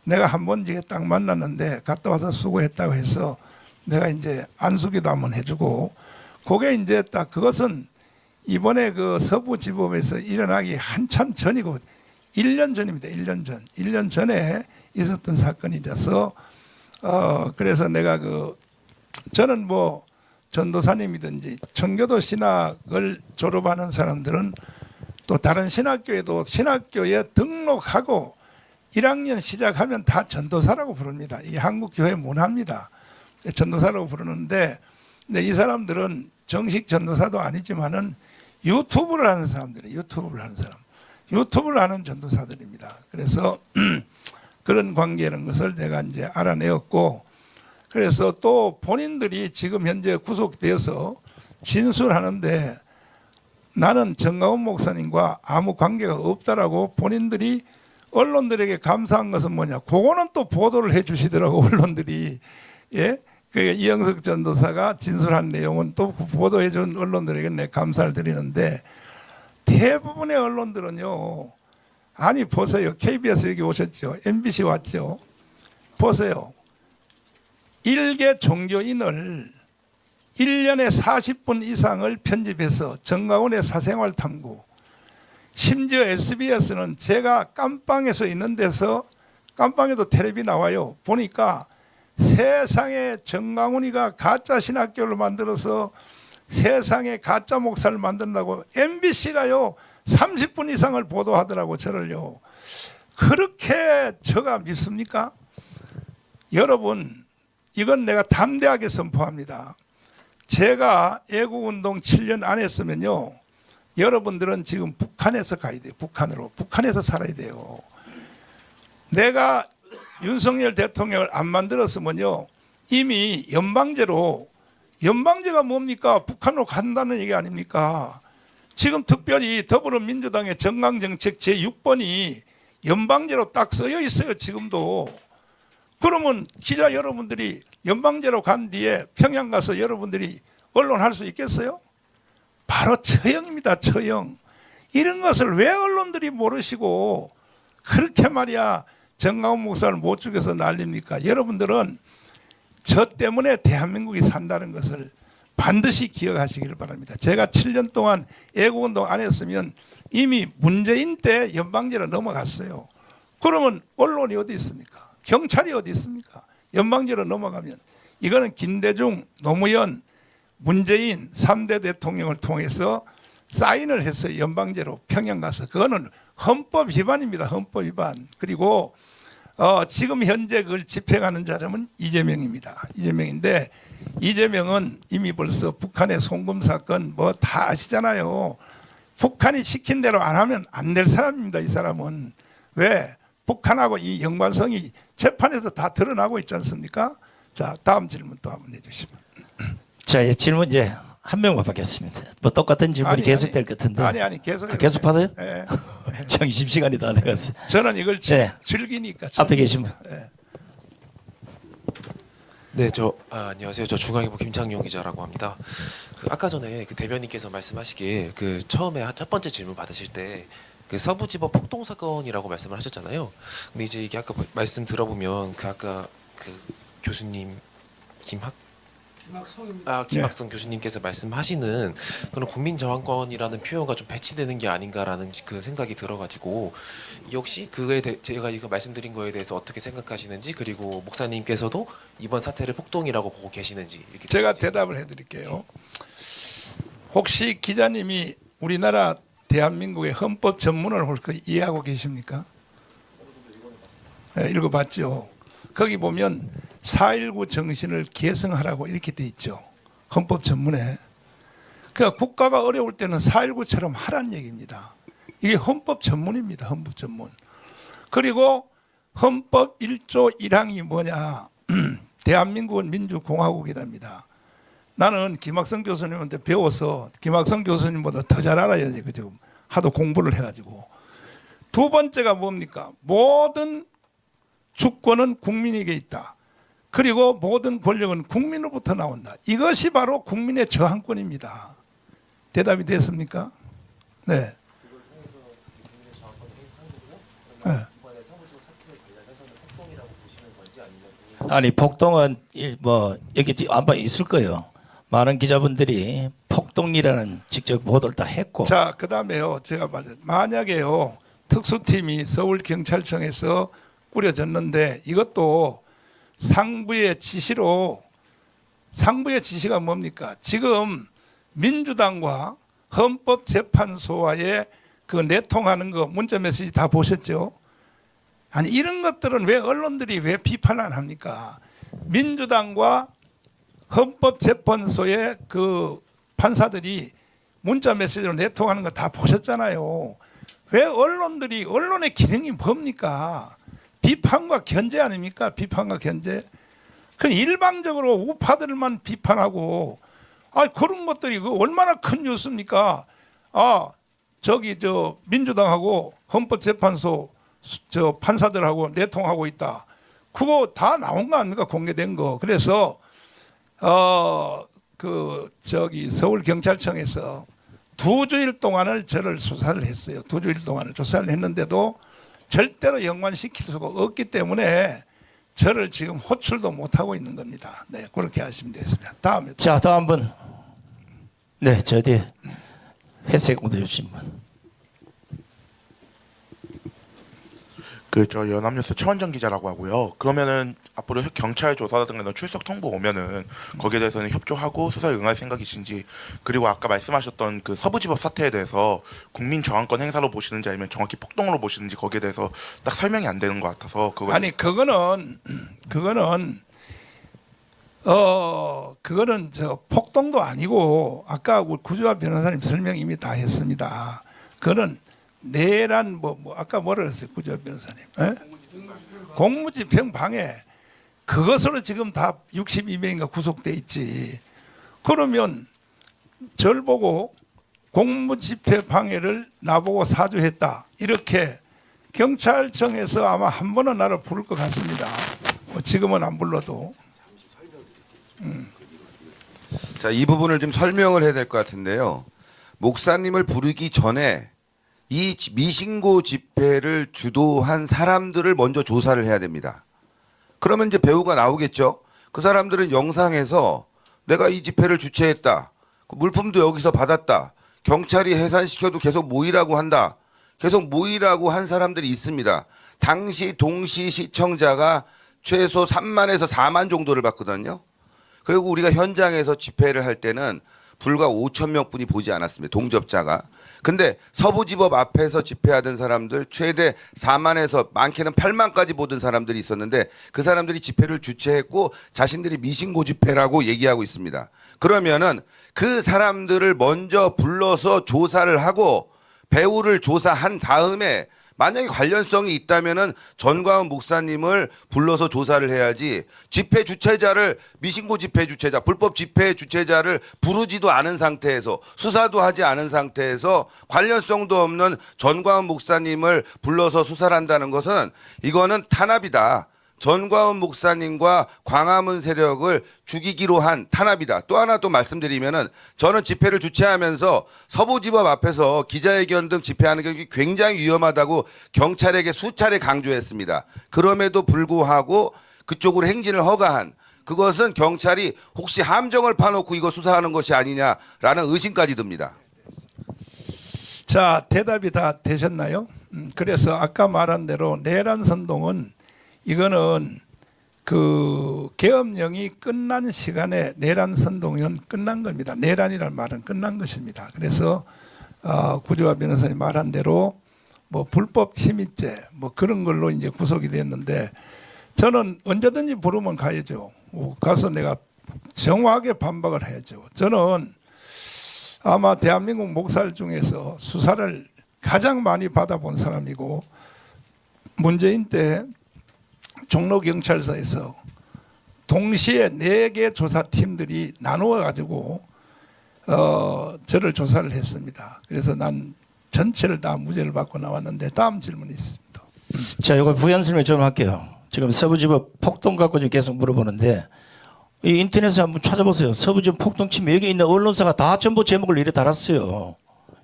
내가 한 번 이게 딱 만났는데 갔다 와서 수고했다고 해서 내가 이제 안수기도 한번 해주고 그게 이제 딱 그것은 이번에 그 서부지법에서 일어나기 한참 전이고 1년 전입니다. 1년 전. 1년 전에 있었던 사건이라서 그래서 내가 저는 뭐 전도사님이든지 청교도 신학을 졸업하는 사람들은 또 다른 신학교에도 신학교에 등록하고 1학년 시작하면 다 전도사라고 부릅니다. 이게 한국 교회 문화입니다. 전도사라고 부르는데 근데 이 사람들은 정식 전도사도 아니지만은 유튜브를 하는 사람들이에요. 유튜브를 하는 전도사들입니다. 그래서 그런 관계라는 것을 내가 이제 알아내었고 그래서 또 본인들이 지금 현재 구속되어서 진술하는데 나는 정가훈 목사님과 아무 관계가 없다라고 본인들이 언론들에게 감사한 것은 뭐냐? 그거는 또 보도를 해주시더라고 언론들이. 예, 그 이영석 전도사가 진술한 내용은 또 보도해준 언론들에게 내 감사를 드리는데 대부분의 언론들은요. 아니 보세요. KBS 여기 오셨죠? MBC 왔죠? 보세요. 일개 종교인을 1년에 40분 이상을 편집해서 정가훈의 사생활 탐구 심지어 SBS는 제가 깜빵에서 있는 데서 깜빵에도 텔레비 나와요. 보니까 세상에 정강훈이가 가짜 신학교를 만들어서 세상에 가짜 목사를 만든다고 MBC가요 30분 이상을 보도하더라고 저를요. 그렇게 저가 믿습니까? 여러분 이건 내가 담대하게 선포합니다. 제가 애국운동 7년 안 했으면요 여러분들은 지금 북한에서 가야 돼요. 북한에서 살아야 돼요. 내가 윤석열 대통령을 안 만들었으면요 이미 연방제가 뭡니까? 북한으로 간다는 얘기 아닙니까? 지금 특별히 더불어민주당의 정강정책 제6번이 연방제로 딱 쓰여 있어요. 지금도. 그러면 기자 여러분들이 연방제로 간 뒤에 평양 가서 여러분들이 언론할 수 있겠어요? 바로 처형입니다. 처형. 이런 것을 왜 언론들이 모르시고 그렇게 말이야 정강훈 목사를 못 죽여서 난립니까? 여러분들은 저 때문에 대한민국이 산다는 것을 반드시 기억하시기를 바랍니다. 제가 7년 동안 애국운동 안 했으면 이미 문재인 때 연방제로 넘어갔어요. 그러면 언론이 어디 있습니까? 경찰이 어디 있습니까? 연방제로 넘어가면 이거는 김대중, 노무현, 문재인 3대 대통령을 통해서 사인을 해서 연방제로 평양 가서 그거는 헌법 위반입니다. 헌법 위반. 그리고 지금 현재 그걸 집행하는 사람은 이재명입니다. 이재명인데 이재명은 이미 벌써 북한의 송금 사건 뭐 다 아시잖아요. 북한이 시킨 대로 안 하면 안 될 사람입니다. 이 사람은. 왜? 북한하고 이 연관성이 재판에서 다 드러나고 있지 않습니까? 자, 다음 질문 또 한번 해주시면. 자, 이 질문 이제 한 명만 받겠습니다. 뭐 똑같은 질문이 계속될 것 같은데. 아니 계속. 계속 받아요? 예. 점심시간이 다 돼가서. 저는 이걸 네. 즐기니까. 앞에 계신 분. 네, 안녕하세요. 저 중앙일보 김창용 기자라고 합니다. 아까 전에 그 대변인께서 말씀하시길 그 처음에 첫 번째 질문 받으실 때 그 서부지법 폭동 사건이라고 말씀을 하셨잖아요. 근데 이제 이게 아까 말씀 들어보면 그 아까 그 교수님 김학성 교수님께서 말씀하시는 그런 국민 저항권이라는 표현과 좀 배치되는 게 아닌가라는 그 생각이 들어가지고 역시 그에 제가 이거 말씀드린 거에 대해서 어떻게 생각하시는지 그리고 목사님께서도 이번 사태를 폭동이라고 보고 계시는지 이렇게 제가 대답을 해드릴게요. 혹시 기자님이 우리나라 대한민국의 헌법 전문을 혹시 이해하고 계십니까? 네, 읽어봤죠. 거기 보면 4.19 정신을 계승하라고 이렇게 돼 있죠. 헌법 전문에. 그러니까 국가가 어려울 때는 4.19처럼 하란 얘기입니다. 이게 헌법 전문입니다. 헌법 전문. 그리고 헌법 1조 1항이 뭐냐. 대한민국은 민주공화국이답니다. 나는 김학성 교수님한테 배워서 김학성 교수님보다 더 잘 알아야 돼. 그죠? 하도 공부를 해가지고. 두 번째가 뭡니까? 모든 주권은 국민에게 있다. 그리고 모든 권력은 국민으로부터 나온다. 이것이 바로 국민의 저항권입니다. 대답이 됐습니까? 네. 네. 아니 폭동은 뭐 여기 아마 있을 거예요. 많은 기자분들이 폭동이라는 직접 보도를 다 했고. 자, 그다음에요. 제가 만약에요 특수팀이 서울경찰청에서 꾸려졌는데 이것도 상부의 지시로 상부의 지시가 뭡니까? 지금 민주당과 헌법재판소와의 그 내통하는 거 문자 메시지 다 보셨죠? 아니 이런 것들은 왜 언론들이 왜 비판을 안 합니까? 민주당과 헌법재판소의 그 판사들이 문자 메시지로 내통하는 거 다 보셨잖아요. 왜 언론의 기능이 뭡니까? 비판과 견제 아닙니까? 비판과 견제. 그 일방적으로 우파들만 비판하고 그런 것들이 얼마나 큰 뉴스입니까? 민주당하고 헌법재판소 판사들하고 내통하고 있다. 그거 다 나온 거 아닙니까? 공개된 거. 그래서 서울경찰청에서 2주일 동안을 저를 수사를 했어요. 2주일 동안을 조사를 했는데도 절대로 연관시킬 수가 없기 때문에 저를 지금 호출도 못하고 있는 겁니다. 네, 그렇게 하시면 되겠습니다. 다음에. 자, 다음 분. 네, 저 뒤에 회색 옷 입으신 분. 저 연합뉴스 최원정 기자라고 하고요. 그러면은 앞으로 경찰 조사라든가 출석 통보 오면은 거기에 대해서는 협조하고 수사에 응할 생각이신지, 그리고 아까 말씀하셨던 그 서부지법 사태에 대해서 국민 저항권 행사로 보시는지 아니면 정확히 폭동으로 보시는지 거기에 대해서 딱 설명이 안 되는 것 같아서 아니 그거는 저 폭동도 아니고 아까 우리 구조화 변호사님 설명 이미 다 했습니다. 그거는 내란 아까 뭐라 그랬어요 구조화 변호사님? 공무집행 방해. 그것으로 지금 다 62명인가 구속돼 있지. 그러면 절 보고 공무집행 방해를 나보고 사주했다 이렇게 경찰청에서 아마 한 번은 나를 부를 것 같습니다. 지금은 안 불러도. 자, 이 부분을 좀 설명을 해야 될 것 같은데요. 목사님을 부르기 전에 이 미신고 집회를 주도한 사람들을 먼저 조사를 해야 됩니다. 그러면 이제 배우가 나오겠죠. 그 사람들은 영상에서 내가 이 집회를 주최했다. 물품도 여기서 받았다. 경찰이 해산시켜도 계속 모이라고 한다. 계속 모이라고 한 사람들이 있습니다. 당시 동시 시청자가 최소 3만에서 4만 정도를 받거든요. 그리고 우리가 현장에서 집회를 할 때는 불과 5천 명뿐이 보지 않았습니다. 동접자가. 근데 서부지법 앞에서 집회하던 사람들 최대 4만에서 많게는 8만까지 보던 사람들이 있었는데 그 사람들이 집회를 주최했고 자신들이 미신고 집회라고 얘기하고 있습니다. 그러면은 그 사람들을 먼저 불러서 조사를 하고 배우를 조사한 다음에 만약에 관련성이 있다면은 전광훈 목사님을 불러서 조사를 해야지 집회 주최자를 미신고 집회 주최자, 불법 집회 주최자를 부르지도 않은 상태에서 수사도 하지 않은 상태에서 관련성도 없는 전광훈 목사님을 불러서 수사를 한다는 것은 이거는 탄압이다. 전광훈 목사님과 광화문 세력을 죽이기로 한 탄압이다. 또 하나 또 말씀드리면은 저는 집회를 주최하면서 서부지법 앞에서 기자회견 등 집회하는 게 굉장히 위험하다고 경찰에게 수차례 강조했습니다. 그럼에도 불구하고 그쪽으로 행진을 허가한 그것은 경찰이 혹시 함정을 파놓고 이거 수사하는 것이 아니냐라는 의심까지 듭니다. 자, 대답이 다 되셨나요? 그래서 아까 말한 대로 내란 선동은 이거는 그 계엄령이 끝난 시간에 내란 선동은 끝난 겁니다. 내란이라는 말은 끝난 것입니다. 그래서 구조화 변호사님 말한 대로 뭐 불법 침입죄 뭐 그런 걸로 이제 구속이 됐는데 저는 언제든지 부르면 가야죠. 가서 내가 정확하게 반박을 해야죠. 저는 아마 대한민국 목사들 중에서 수사를 가장 많이 받아본 사람이고 문재인 때 종로경찰서에서 동시에 4개 조사팀들이 나누어 가지고 저를 조사를 했습니다. 그래서 난 전체를 다 무죄를 받고 나왔는데 다음 질문이 있습니다. 자, 이거 부연 설명 좀 할게요. 지금 서부지법 폭동 갖고 지금 계속 물어보는데 이 인터넷에 한번 찾아보세요. 서부지법 폭동 치면 여기 있는 언론사가 다 전부 제목을 이래 달았어요.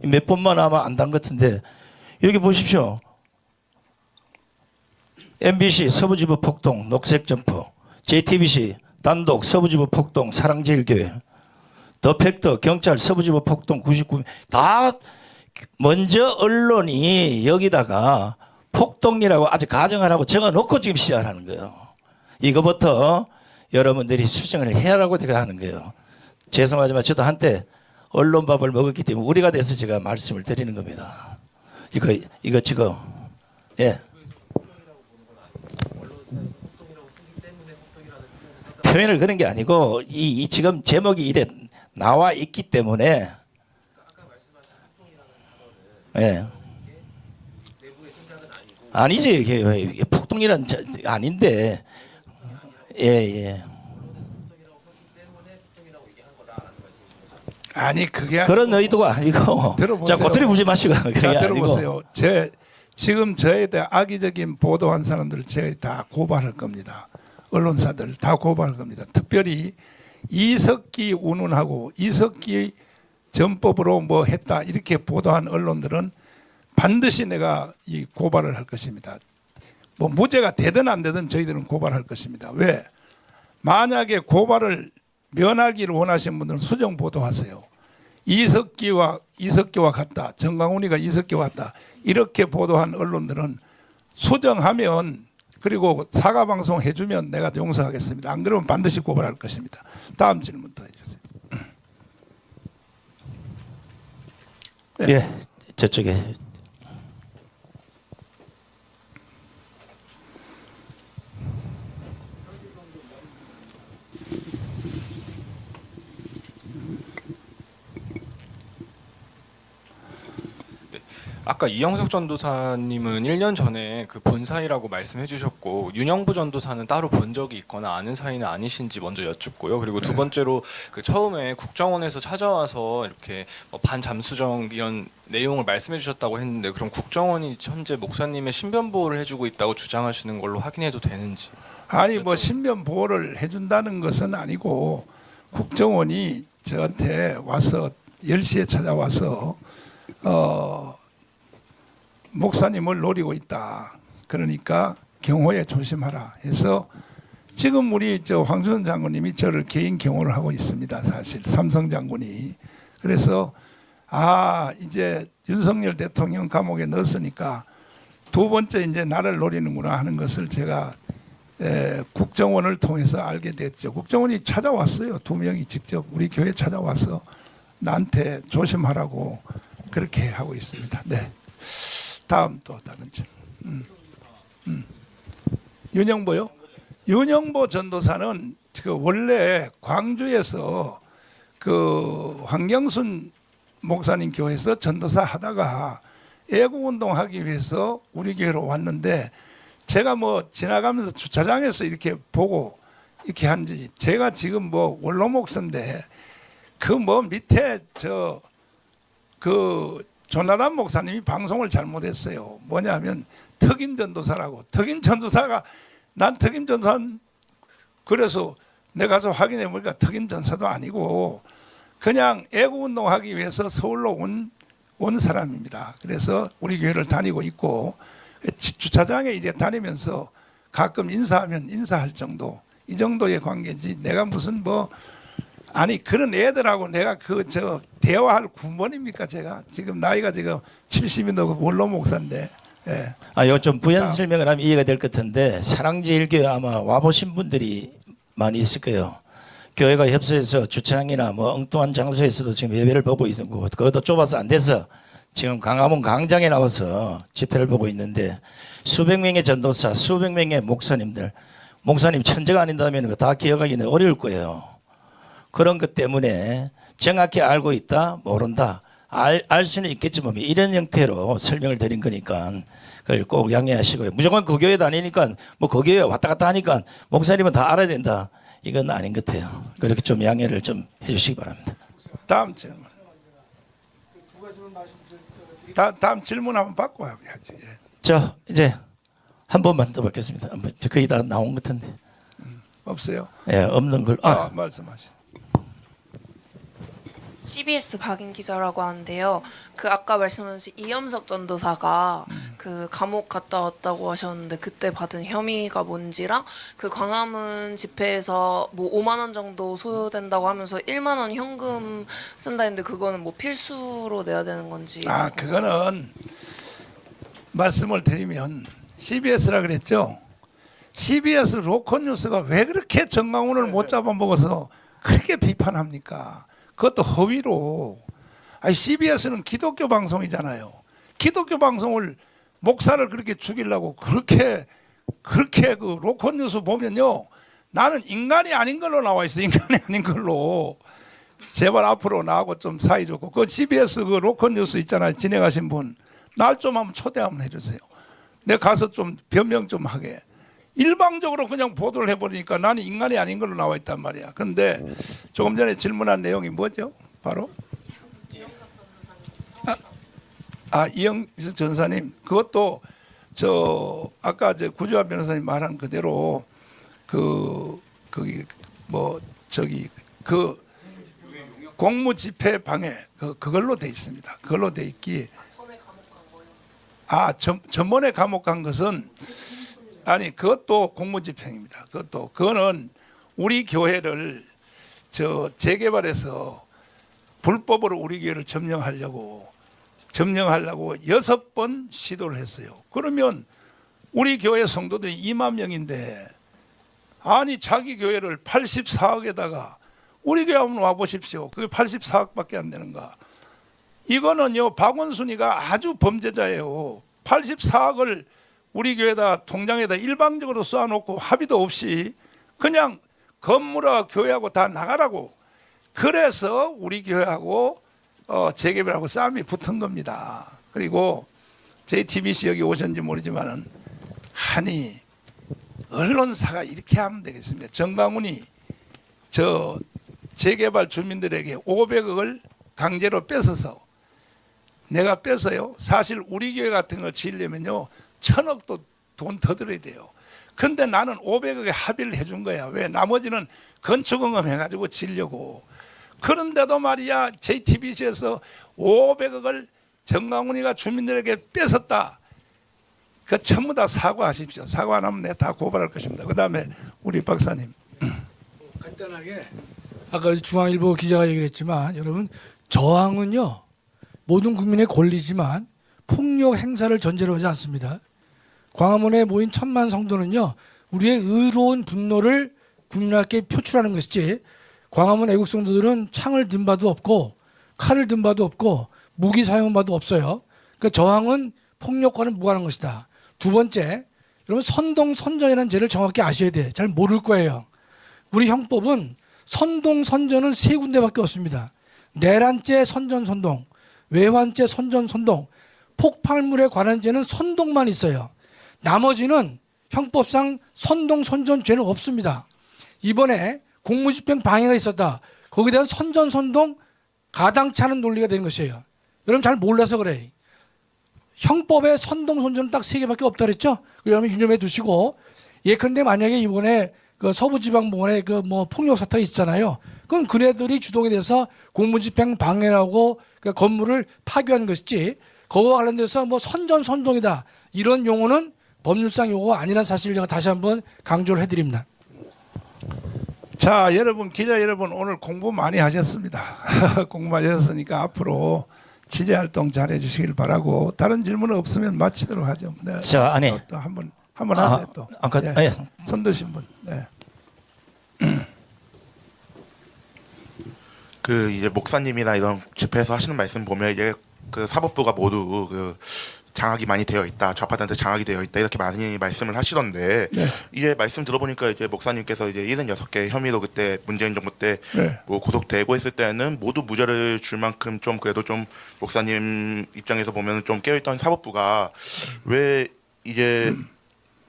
몇 번만 아마 안 단 것 같은데 여기 보십시오. MBC 서부지법 폭동 녹색 점프, JTBC 단독 서부지법 폭동 사랑제일교회, 더 팩터 경찰 서부지법 폭동 99. 다 먼저 언론이 여기다가 폭동이라고 아직 가정하라고 적어놓고 지금 시작하는 거예요. 이거부터 여러분들이 수정을 해야라고 제가 하는 거예요. 죄송하지만 저도 한때 언론밥을 먹었기 때문에 우리가 돼서 제가 말씀을 드리는 겁니다. 이거 지금 예. 표현을 그런 게 아니고 이 지금 제목이 이래 나와 있기 때문에 예. 아니지 이게 폭동이란 아닌데 예. 아니 그게 그런 의도가 아니고 들어보세요. 자 꼬투리 부지 마시고 그런 게 자, 아니고 들어보세요. 지금 저에 대해 악의적인 보도한 사람들 제가 다 고발할 겁니다. 언론사들 다 고발할 겁니다. 특별히 이석기 운운하고 이석기 전법으로 뭐 했다 이렇게 보도한 언론들은 반드시 내가 이 고발을 할 것입니다. 뭐 무죄가 되든 안 되든 저희들은 고발할 것입니다. 왜? 만약에 고발을 면하기를 원하시는 분들은 수정 보도하세요. 이석기와 같다. 정강훈이가 이석기와 같다. 이렇게 보도한 언론들은 수정하면 그리고 사과 방송 해주면 내가 용서하겠습니다. 안 그러면 반드시 고발할 것입니다. 다음 질문 더 해주세요. 예 저쪽에 아까 이영석 전도사님은 1년 전에 그 본 사이라고 말씀해 주셨고 윤영부 전도사는 따로 본 적이 있거나 아는 사이는 아니신지 먼저 여쭙고요. 그리고 두 번째로 그 처음에 국정원에서 찾아와서 이렇게 뭐 반잠수정 이런 내용을 말씀해 주셨다고 했는데 그럼 국정원이 현재 목사님의 신변 보호를 해주고 있다고 주장하시는 걸로 확인해도 되는지. 아니 뭐 신변 보호를 해준다는 것은 아니고 국정원이 저한테 와서 10시에 찾아와서 목사님을 노리고 있다. 그러니까 경호에 조심하라 해서 지금 우리 황준선 장군님이 저를 개인 경호를 하고 있습니다. 사실 삼성 장군이. 그래서 이제 윤석열 대통령 감옥에 넣었으니까 두 번째 이제 나를 노리는구나 하는 것을 제가 국정원을 통해서 알게 됐죠. 국정원이 찾아왔어요. 2명이 직접 우리 교회 찾아와서 나한테 조심하라고 그렇게 하고 있습니다. 네. 다음 또 다른 질문. 윤영보요? 윤영보 전도사는 그 원래 광주에서 그 황경순 목사님 교회에서 전도사 하다가 애국운동 하기 위해서 우리 교회로 왔는데 제가 뭐 지나가면서 주차장에서 이렇게 보고 이렇게 한지 제가 지금 뭐 원로 목사인데 그 뭐 밑에 그 조나단 목사님이 방송을 잘못했어요. 뭐냐면 특임 전도사라고. 특임 전도사가 난 특임 전도사 그래서 내가 가서 확인해 보니까 특임 전사도 아니고 그냥 애국운동 하기 위해서 서울로 온 사람입니다. 그래서 우리 교회를 다니고 있고 주차장에 이제 다니면서 가끔 인사하면 인사할 정도 이 정도의 관계지 내가 무슨 뭐 아니 그런 애들하고 내가 대화할 군번입니까? 제가 지금 나이가 지금 70이 넘고 원로 목사인데. 예. 요 좀 부연 설명을 하면 이해가 될 것 같은데 사랑제일교회 아마 와보신 분들이 많이 있을 거예요. 교회가 협소해서 주차장이나 뭐 엉뚱한 장소에서도 지금 예배를 보고 있고 그것도 좁아서 안 돼서 지금 광화문 광장에 나와서 집회를 보고 있는데 수백 명의 전도사, 수백 명의 목사님 천재가 아닌다면 다 기억하기는 어려울 거예요. 그런 것 때문에 정확히 알고 있다, 모른다. 알 수는 있겠지만 이런 형태로 설명을 드린 거니까 그걸 꼭 양해하시고요. 무조건 그 교회 다니니까 뭐 그 교회 왔다 갔다 하니까 목사님은 다 알아야 된다. 이건 아닌 것 같아요. 그렇게 좀 양해를 좀 해주시기 바랍니다. 다음 질문. 다음 질문 한번 받고 해야지. 자 이제 한 번만 더 받겠습니다. 거의 다 나온 것 같은데. 없어요? 예, 없는 걸. 말씀하시죠. CBS 박인 기자라고 하는데요. 그 아까 말씀하신 이염석 전도사가 그 감옥 갔다 왔다고 하셨는데 그때 받은 혐의가 뭔지랑 그 광화문 집회에서 뭐 5만 원 정도 소요된다고 하면서 1만 원 현금 쓴다 했는데 그거는 뭐 필수로 내야 되는 건지. 그거는 말씀을 드리면 CBS라 그랬죠. CBS 로컬 뉴스가 왜 그렇게 정강훈을 못 잡아먹어서 그렇게 비판합니까? 그것도 허위로. 아니 CBS는 기독교 방송이잖아요. 기독교 방송을 목사를 그렇게 죽이려고 그렇게 그 로컬 뉴스 보면요. 나는 인간이 아닌 걸로 나와 있어. 인간이 아닌 걸로. 제발 앞으로 나하고 좀 사이좋고 그 CBS 그 로컬 뉴스 있잖아요. 진행하신 분. 날 좀 한번 초대 한번 해주세요. 내가 가서 좀 변명 좀 하게. 일방적으로 그냥 보도를 해버리니까 나는 인간이 아닌 걸로 나와 있단 말이야. 그런데 조금 전에 질문한 내용이 뭐죠? 바로 이영석 전사님 그것도 아까 구주환 변호사님 말한 그대로 공무 집회 방해 그걸로 돼 있습니다. 그걸로 돼 있기. 전번에 감옥 간 것은 아니 그것도 공무집행입니다. 그거는 우리 교회를 재개발해서 불법으로 우리 교회를 점령하려고 6번 시도를 했어요. 그러면 우리 교회 성도들이 2만 명인데 아니 자기 교회를 84억에다가 우리 교회 한번 와보십시오. 그게 84억밖에 안 되는가. 이거는요 박원순이가 아주 범죄자예요. 84억을 우리 교회다 통장에다 일방적으로 쏴놓고 합의도 없이 그냥 건물하고 교회하고 다 나가라고. 그래서 우리 교회하고 재개발하고 싸움이 붙은 겁니다. 그리고 JTBC 여기 오셨는지 모르지만은 아니 언론사가 이렇게 하면 되겠습니다. 정강훈이 재개발 주민들에게 500억을 강제로 뺏어서 내가 뺏어요. 사실 우리 교회 같은 거 지으려면요 1000억도 돈 더 들어야 돼요. 근데 나는 500억에 합의를 해준 거야. 왜? 나머지는 건축응금 해가지고 지려고. 그런데도 말이야 JTBC에서 500억을 정강훈이가 주민들에게 뺏었다. 그 전부 다 사과하십시오. 사과 안 하면 내가 다 고발할 것입니다. 그 다음에 우리 박사님. 간단하게 아까 중앙일보 기자가 얘기를 했지만 여러분 저항은요 모든 국민의 권리지만 폭력 행사를 전제로 하지 않습니다. 광화문에 모인 1000만 성도는요 우리의 의로운 분노를 국민학교에 표출하는 것이지 광화문 애국 성도들은 창을 든 바도 없고 칼을 든 바도 없고 무기 사용 바도 없어요. 그 저항은 폭력과는 무관한 것이다. 두 번째, 여러분 선동 선전이라는 죄를 정확히 아셔야 돼. 잘 모를 거예요. 우리 형법은 선동 선전은 세 군데밖에 없습니다. 내란죄 선전 선동, 외환죄 선전 선동, 폭발물에 관한 죄는 선동만 있어요. 나머지는 형법상 선동 선전 죄는 없습니다. 이번에 공무집행 방해가 있었다. 거기에 대한 선전 선동 가당치 않은 논리가 되는 것이에요. 여러분 잘 몰라서 그래. 형법에 선동 선전은 딱 세 개밖에 없다 그랬죠? 여러분 유념해 두시고, 예컨대 만약에 이번에 그 서부지방법원에 그 뭐 폭력 사태가 있잖아요. 그건 그네들이 주동이 돼서 공무집행 방해라고 그 건물을 파괴한 것이지, 그거와 관련돼서 뭐 선전 선동이다 이런 용어는 법률상 용어가 아니라는 사실을 제가 다시 한번 강조를 해드립니다. 자, 여러분 기자 여러분 오늘 공부 많이 하셨습니다. 공부 많이 하셨으니까 앞으로 취재 활동 잘 해주시길 바라고, 다른 질문 없으면 마치도록 하죠. 네. 자, 아니. 또 한번 하세요 또. 아까 네. 손 드신 분. 네. 그 이제 목사님이나 이런 집회에서 하시는 말씀 보면 이제 그 사법부가 모두 그 장악이 많이 되어 있다, 좌파들한테 장악이 되어 있다 이렇게 많이 말씀을 하시던데, 네. 이제 말씀 들어보니까 이제 목사님께서 이제 76개 혐의로 그때 문재인 정부 때 네. 뭐 구속되고 했을 때는 모두 무죄를 줄 만큼 좀 그래도 좀 목사님 입장에서 보면 좀 깨어있던 사법부가 왜 이제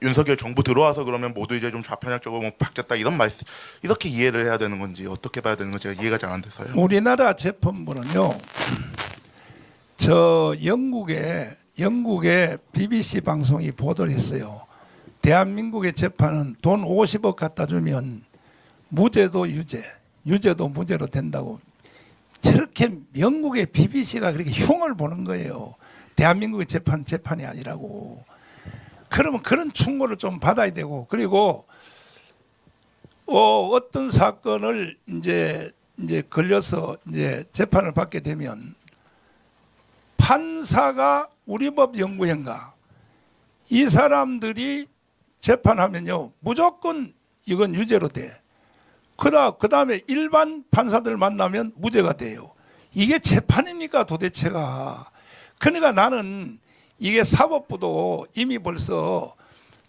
윤석열 정부 들어와서 그러면 모두 이제 좀 좌편향적으로 뭐 바뀌었다 이런 말씀, 이렇게 이해를 해야 되는 건지 어떻게 봐야 되는 건지 제가 이해가 잘 안 돼서요. 우리나라 재판부는요, 저 영국의 BBC 방송이 보도를 했어요. 대한민국의 재판은 돈 50억 갖다 주면 무죄도 유죄, 유죄도 무죄로 된다고. 저렇게 영국의 BBC가 그렇게 흉을 보는 거예요. 대한민국의 재판이 아니라고. 그러면 그런 충고를 좀 받아야 되고, 그리고 어떤 사건을 이제 걸려서 이제 재판을 받게 되면 판사가 우리 법 연구회인가 이 사람들이 재판하면요 무조건 이건 유죄로 돼. 그 다음에 일반 판사들 만나면 무죄가 돼요. 이게 재판입니까 도대체가. 그러니까 나는 이게 사법부도 이미 벌써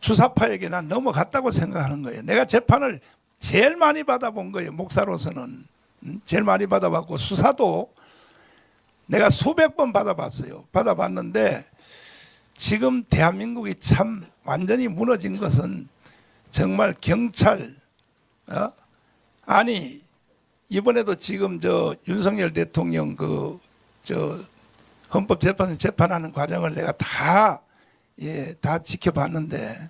주사파에게 난 넘어갔다고 생각하는 거예요. 내가 재판을 제일 많이 받아본 거예요. 목사로서는 제일 많이 받아봤고, 수사도 내가 수백 번 받아봤는데 지금 대한민국이 참 완전히 무너진 것은 정말 경찰, 아니 이번에도 지금 저 윤석열 대통령 헌법재판소 재판하는 과정을 내가 다 지켜봤는데,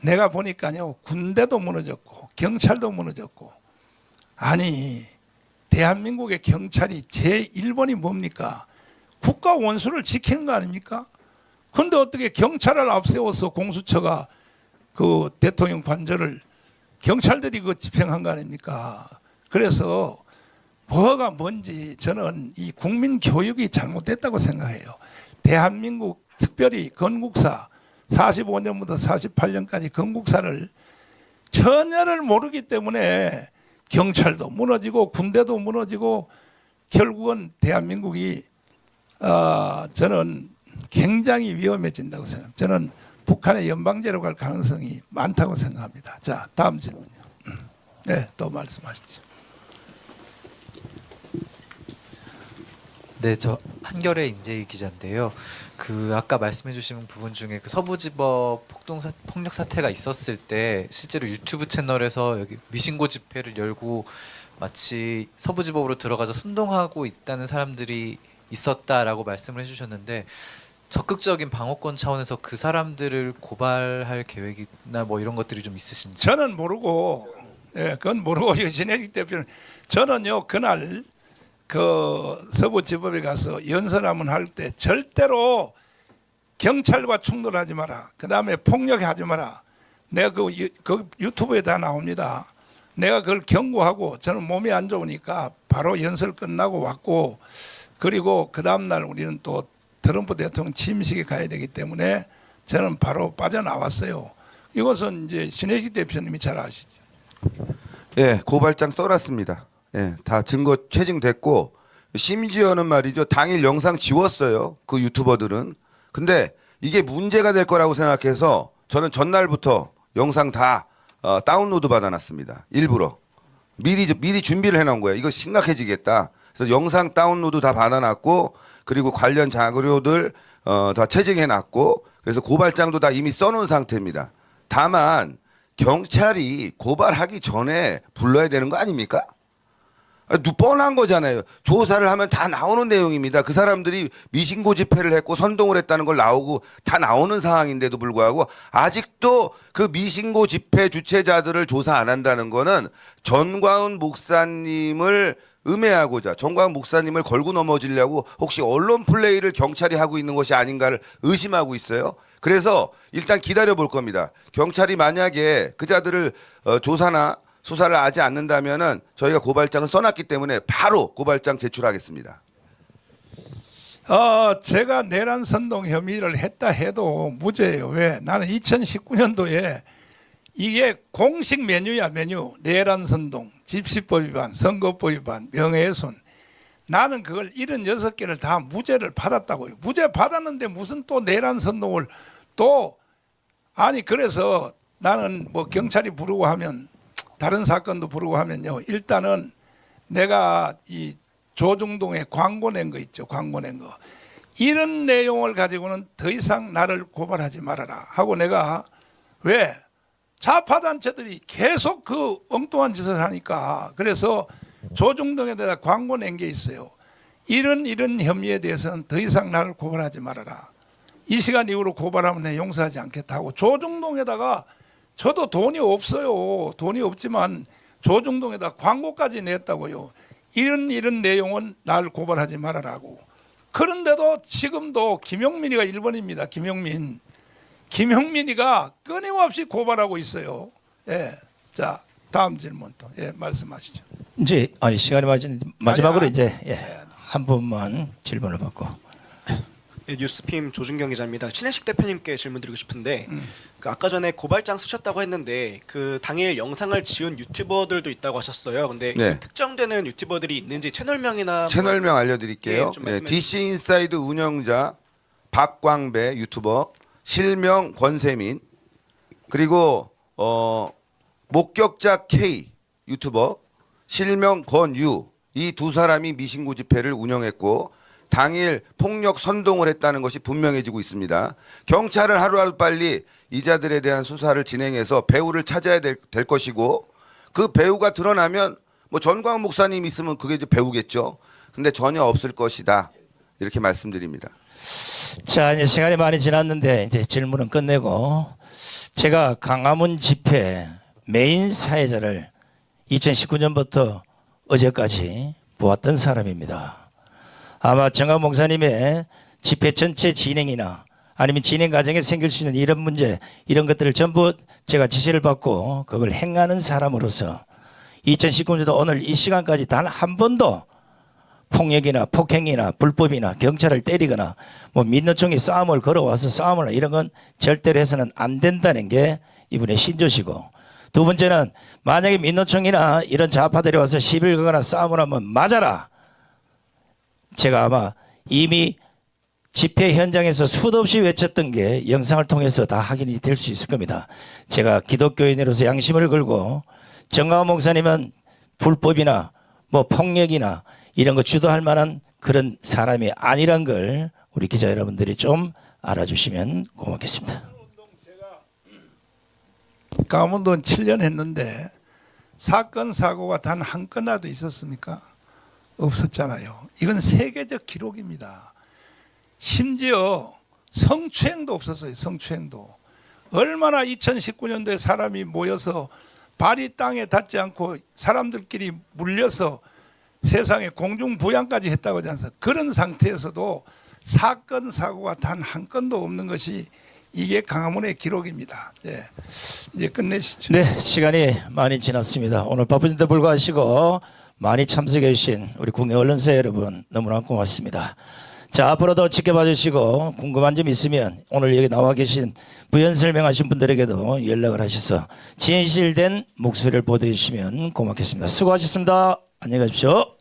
내가 보니까요 군대도 무너졌고 경찰도 무너졌고, 아니 대한민국의 경찰이 제1번이 뭡니까? 국가 원수를 지키는 거 아닙니까? 그런데 어떻게 경찰을 앞세워서 공수처가 그 대통령 관저를 경찰들이 그 집행한 거 아닙니까? 그래서 뭐가 뭔지 저는 이 국민 교육이 잘못됐다고 생각해요. 대한민국 특별히 건국사 45년부터 48년까지 건국사를 전혀를 모르기 때문에 경찰도 무너지고 군대도 무너지고 결국은 대한민국이 저는 굉장히 위험해진다고 생각합니다. 저는 북한의 연방제로 갈 가능성이 많다고 생각합니다. 자, 다음 질문이요. 네, 또 말씀하시죠. 네, 저 한겨레 임재희 기자인데요. 그 아까 말씀해주신 부분 중에 그 서부지법 폭력 사태가 있었을 때 실제로 유튜브 채널에서 여기 미신고 집회를 열고 마치 서부지법으로 들어가서 선동하고 있다는 사람들이 있었다라고 말씀을 해주셨는데, 적극적인 방어권 차원에서 그 사람들을 고발할 계획이나 뭐 이런 것들이 좀 있으신지? 저는 모르고, 그건 모르고 신혜식 대표는, 저는요 그날 그 서부지법에 가서 연설하면 할 때 절대로 경찰과 충돌하지 마라, 그 다음에 폭력하지 마라. 내가 그 유튜브에 다 나옵니다. 내가 그걸 경고하고, 저는 몸이 안 좋으니까 바로 연설 끝나고 왔고, 그리고 그 다음날 우리는 또 트럼프 대통령 취임식에 가야 되기 때문에 저는 바로 빠져나왔어요. 이것은 이제 신혜식 대표님이 잘 아시죠. 예, 고발장 써놨습니다. 예, 다 증거 체증됐고, 심지어는 말이죠. 당일 영상 지웠어요. 그 유튜버들은. 근데 이게 문제가 될 거라고 생각해서 저는 전날부터 영상 다 다운로드 받아놨습니다. 일부러. 미리 준비를 해놓은 거예요. 이거 심각해지겠다. 그래서 영상 다운로드 다 받아놨고 그리고 관련 자료들 다 채증해놨고 그래서 고발장도 다 이미 써놓은 상태입니다. 다만 경찰이 고발하기 전에 불러야 되는 거 아닙니까? 뻔한 거잖아요. 조사를 하면 다 나오는 내용입니다. 그 사람들이 미신고 집회를 했고 선동을 했다는 걸 나오고 다 나오는 상황인데도 불구하고 아직도 그 미신고 집회 주최자들을 조사 안 한다는 거는 전광훈 목사님을 음해하고자 전광훈 목사님을 걸고 넘어지려고 혹시 언론 플레이를 경찰이 하고 있는 것이 아닌가를 의심하고 있어요. 그래서 일단 기다려 볼 겁니다. 경찰이 만약에 그자들을 조사나 수사를 하지 않는다면은 저희가 고발장을 써놨기 때문에 바로 고발장 제출하겠습니다. 제가 내란 선동 혐의를 했다 해도 무죄예요. 왜? 나는 2019년도에 이게 공식 메뉴야 메뉴. 내란 선동, 집시법 위반, 선거법 위반, 명예훼손. 나는 그걸 76개를 다 무죄를 받았다고요. 무죄 받았는데 무슨 또 내란 선동을 또 아니 그래서 나는 뭐 경찰이 부르고 하면 다른 사건도 부르고 하면요. 일단은 내가 이 조중동에 광고 낸 거 있죠. 광고 낸 거. 이런 내용을 가지고는 더 이상 나를 고발하지 말아라 하고 내가 왜 좌파단체들이 계속 그 엉뚱한 짓을 하니까 그래서 조중동에다가 광고 낸 게 있어요. 이런 혐의에 대해서는 더 이상 나를 고발하지 말아라. 이 시간 이후로 고발하면 내 용서하지 않겠다고 조중동에다가 저도 돈이 없어요. 돈이 없지만 조중동에다 광고까지 냈다고요. 이런 내용은 날 고발하지 말아라고. 그런데도 지금도 김용민이가 1번입니다. 김용민이가 끊임없이 고발하고 있어요. 예. 자, 다음 질문 또 말씀하시죠. 이제 아니 시간이 마지막으로 이제 한 분만 질문을 받고. 네, 뉴스핌 조준경 기자입니다. 친해식 대표님께 질문드리고 싶은데 그 아까 전에 고발장 쓰셨다고 했는데 그 당일 영상을 지은 유튜버들도 있다고 하셨어요. 근데 그 특정되는 유튜버들이 있는지 채널명이나 채널명 알려드릴게요. DC 인사이드 운영자 박광배 유튜버, 실명 권세민, 그리고 목격자 K 유튜버, 실명 권유, 이 두 사람이 미신고 집회를 운영했고 당일 폭력 선동을 했다는 것이 분명해지고 있습니다. 경찰은 하루하루 빨리 이자들에 대한 수사를 진행해서 배우를 찾아야 될 것이고 그 배우가 드러나면 뭐 전광훈 목사님 있으면 그게 이제 배우겠죠. 근데 전혀 없을 것이다. 이렇게 말씀드립니다. 자, 이제 시간이 많이 지났는데 이제 질문은 끝내고 제가 광화문 집회 메인 사회자를 2019년부터 어제까지 보았던 사람입니다. 아마 정광훈 목사님의 집회 전체 진행이나 아니면 진행 과정에 생길 수 있는 이런 문제 이런 것들을 전부 제가 지시를 받고 그걸 행하는 사람으로서 2019년도 오늘 이 시간까지 단 한 번도 폭력이나 폭행이나 불법이나 경찰을 때리거나 뭐 민노총이 싸움을 걸어와서 싸움을 이런 건 절대로 해서는 안 된다는 게 이분의 신조시고, 두 번째는 만약에 민노총이나 이런 좌파들이 와서 시비를 거거나 싸움을 하면 맞아라. 제가 아마 이미 집회 현장에서 수도 없이 외쳤던 게 영상을 통해서 다 확인이 될 수 있을 겁니다. 제가 기독교인으로서 양심을 걸고 정광훈 목사님은 불법이나 뭐 폭력이나 이런 거 주도할 만한 그런 사람이 아니란 걸 우리 기자 여러분들이 좀 알아주시면 고맙겠습니다. 강원도는 7년 했는데 사건 사고가 단 한 건이라도 있었습니까? 없었잖아요. 이건 세계적 기록입니다. 심지어 성추행도 없었어요. 성추행도. 얼마나 2019년도에 사람이 모여서 발이 땅에 닿지 않고 사람들끼리 물려서 세상에 공중부양까지 했다고 하지 않습니까? 그런 상태에서도 사건 사고가 단 한 건도 없는 것이 이게 광화문의 기록입니다. 이제 끝내시죠. 네, 시간이 많이 지났습니다. 오늘 바쁘신데 불구하시고 많이 참석해 주신 우리 국내 언론사 여러분 너무나 고맙습니다. 자, 앞으로도 지켜봐 주시고 궁금한 점 있으면 오늘 여기 나와 계신 부연 설명하신 분들에게도 연락을 하셔서 진실된 목소리를 보도해 주시면 고맙겠습니다. 수고하셨습니다. 안녕히 가십시오.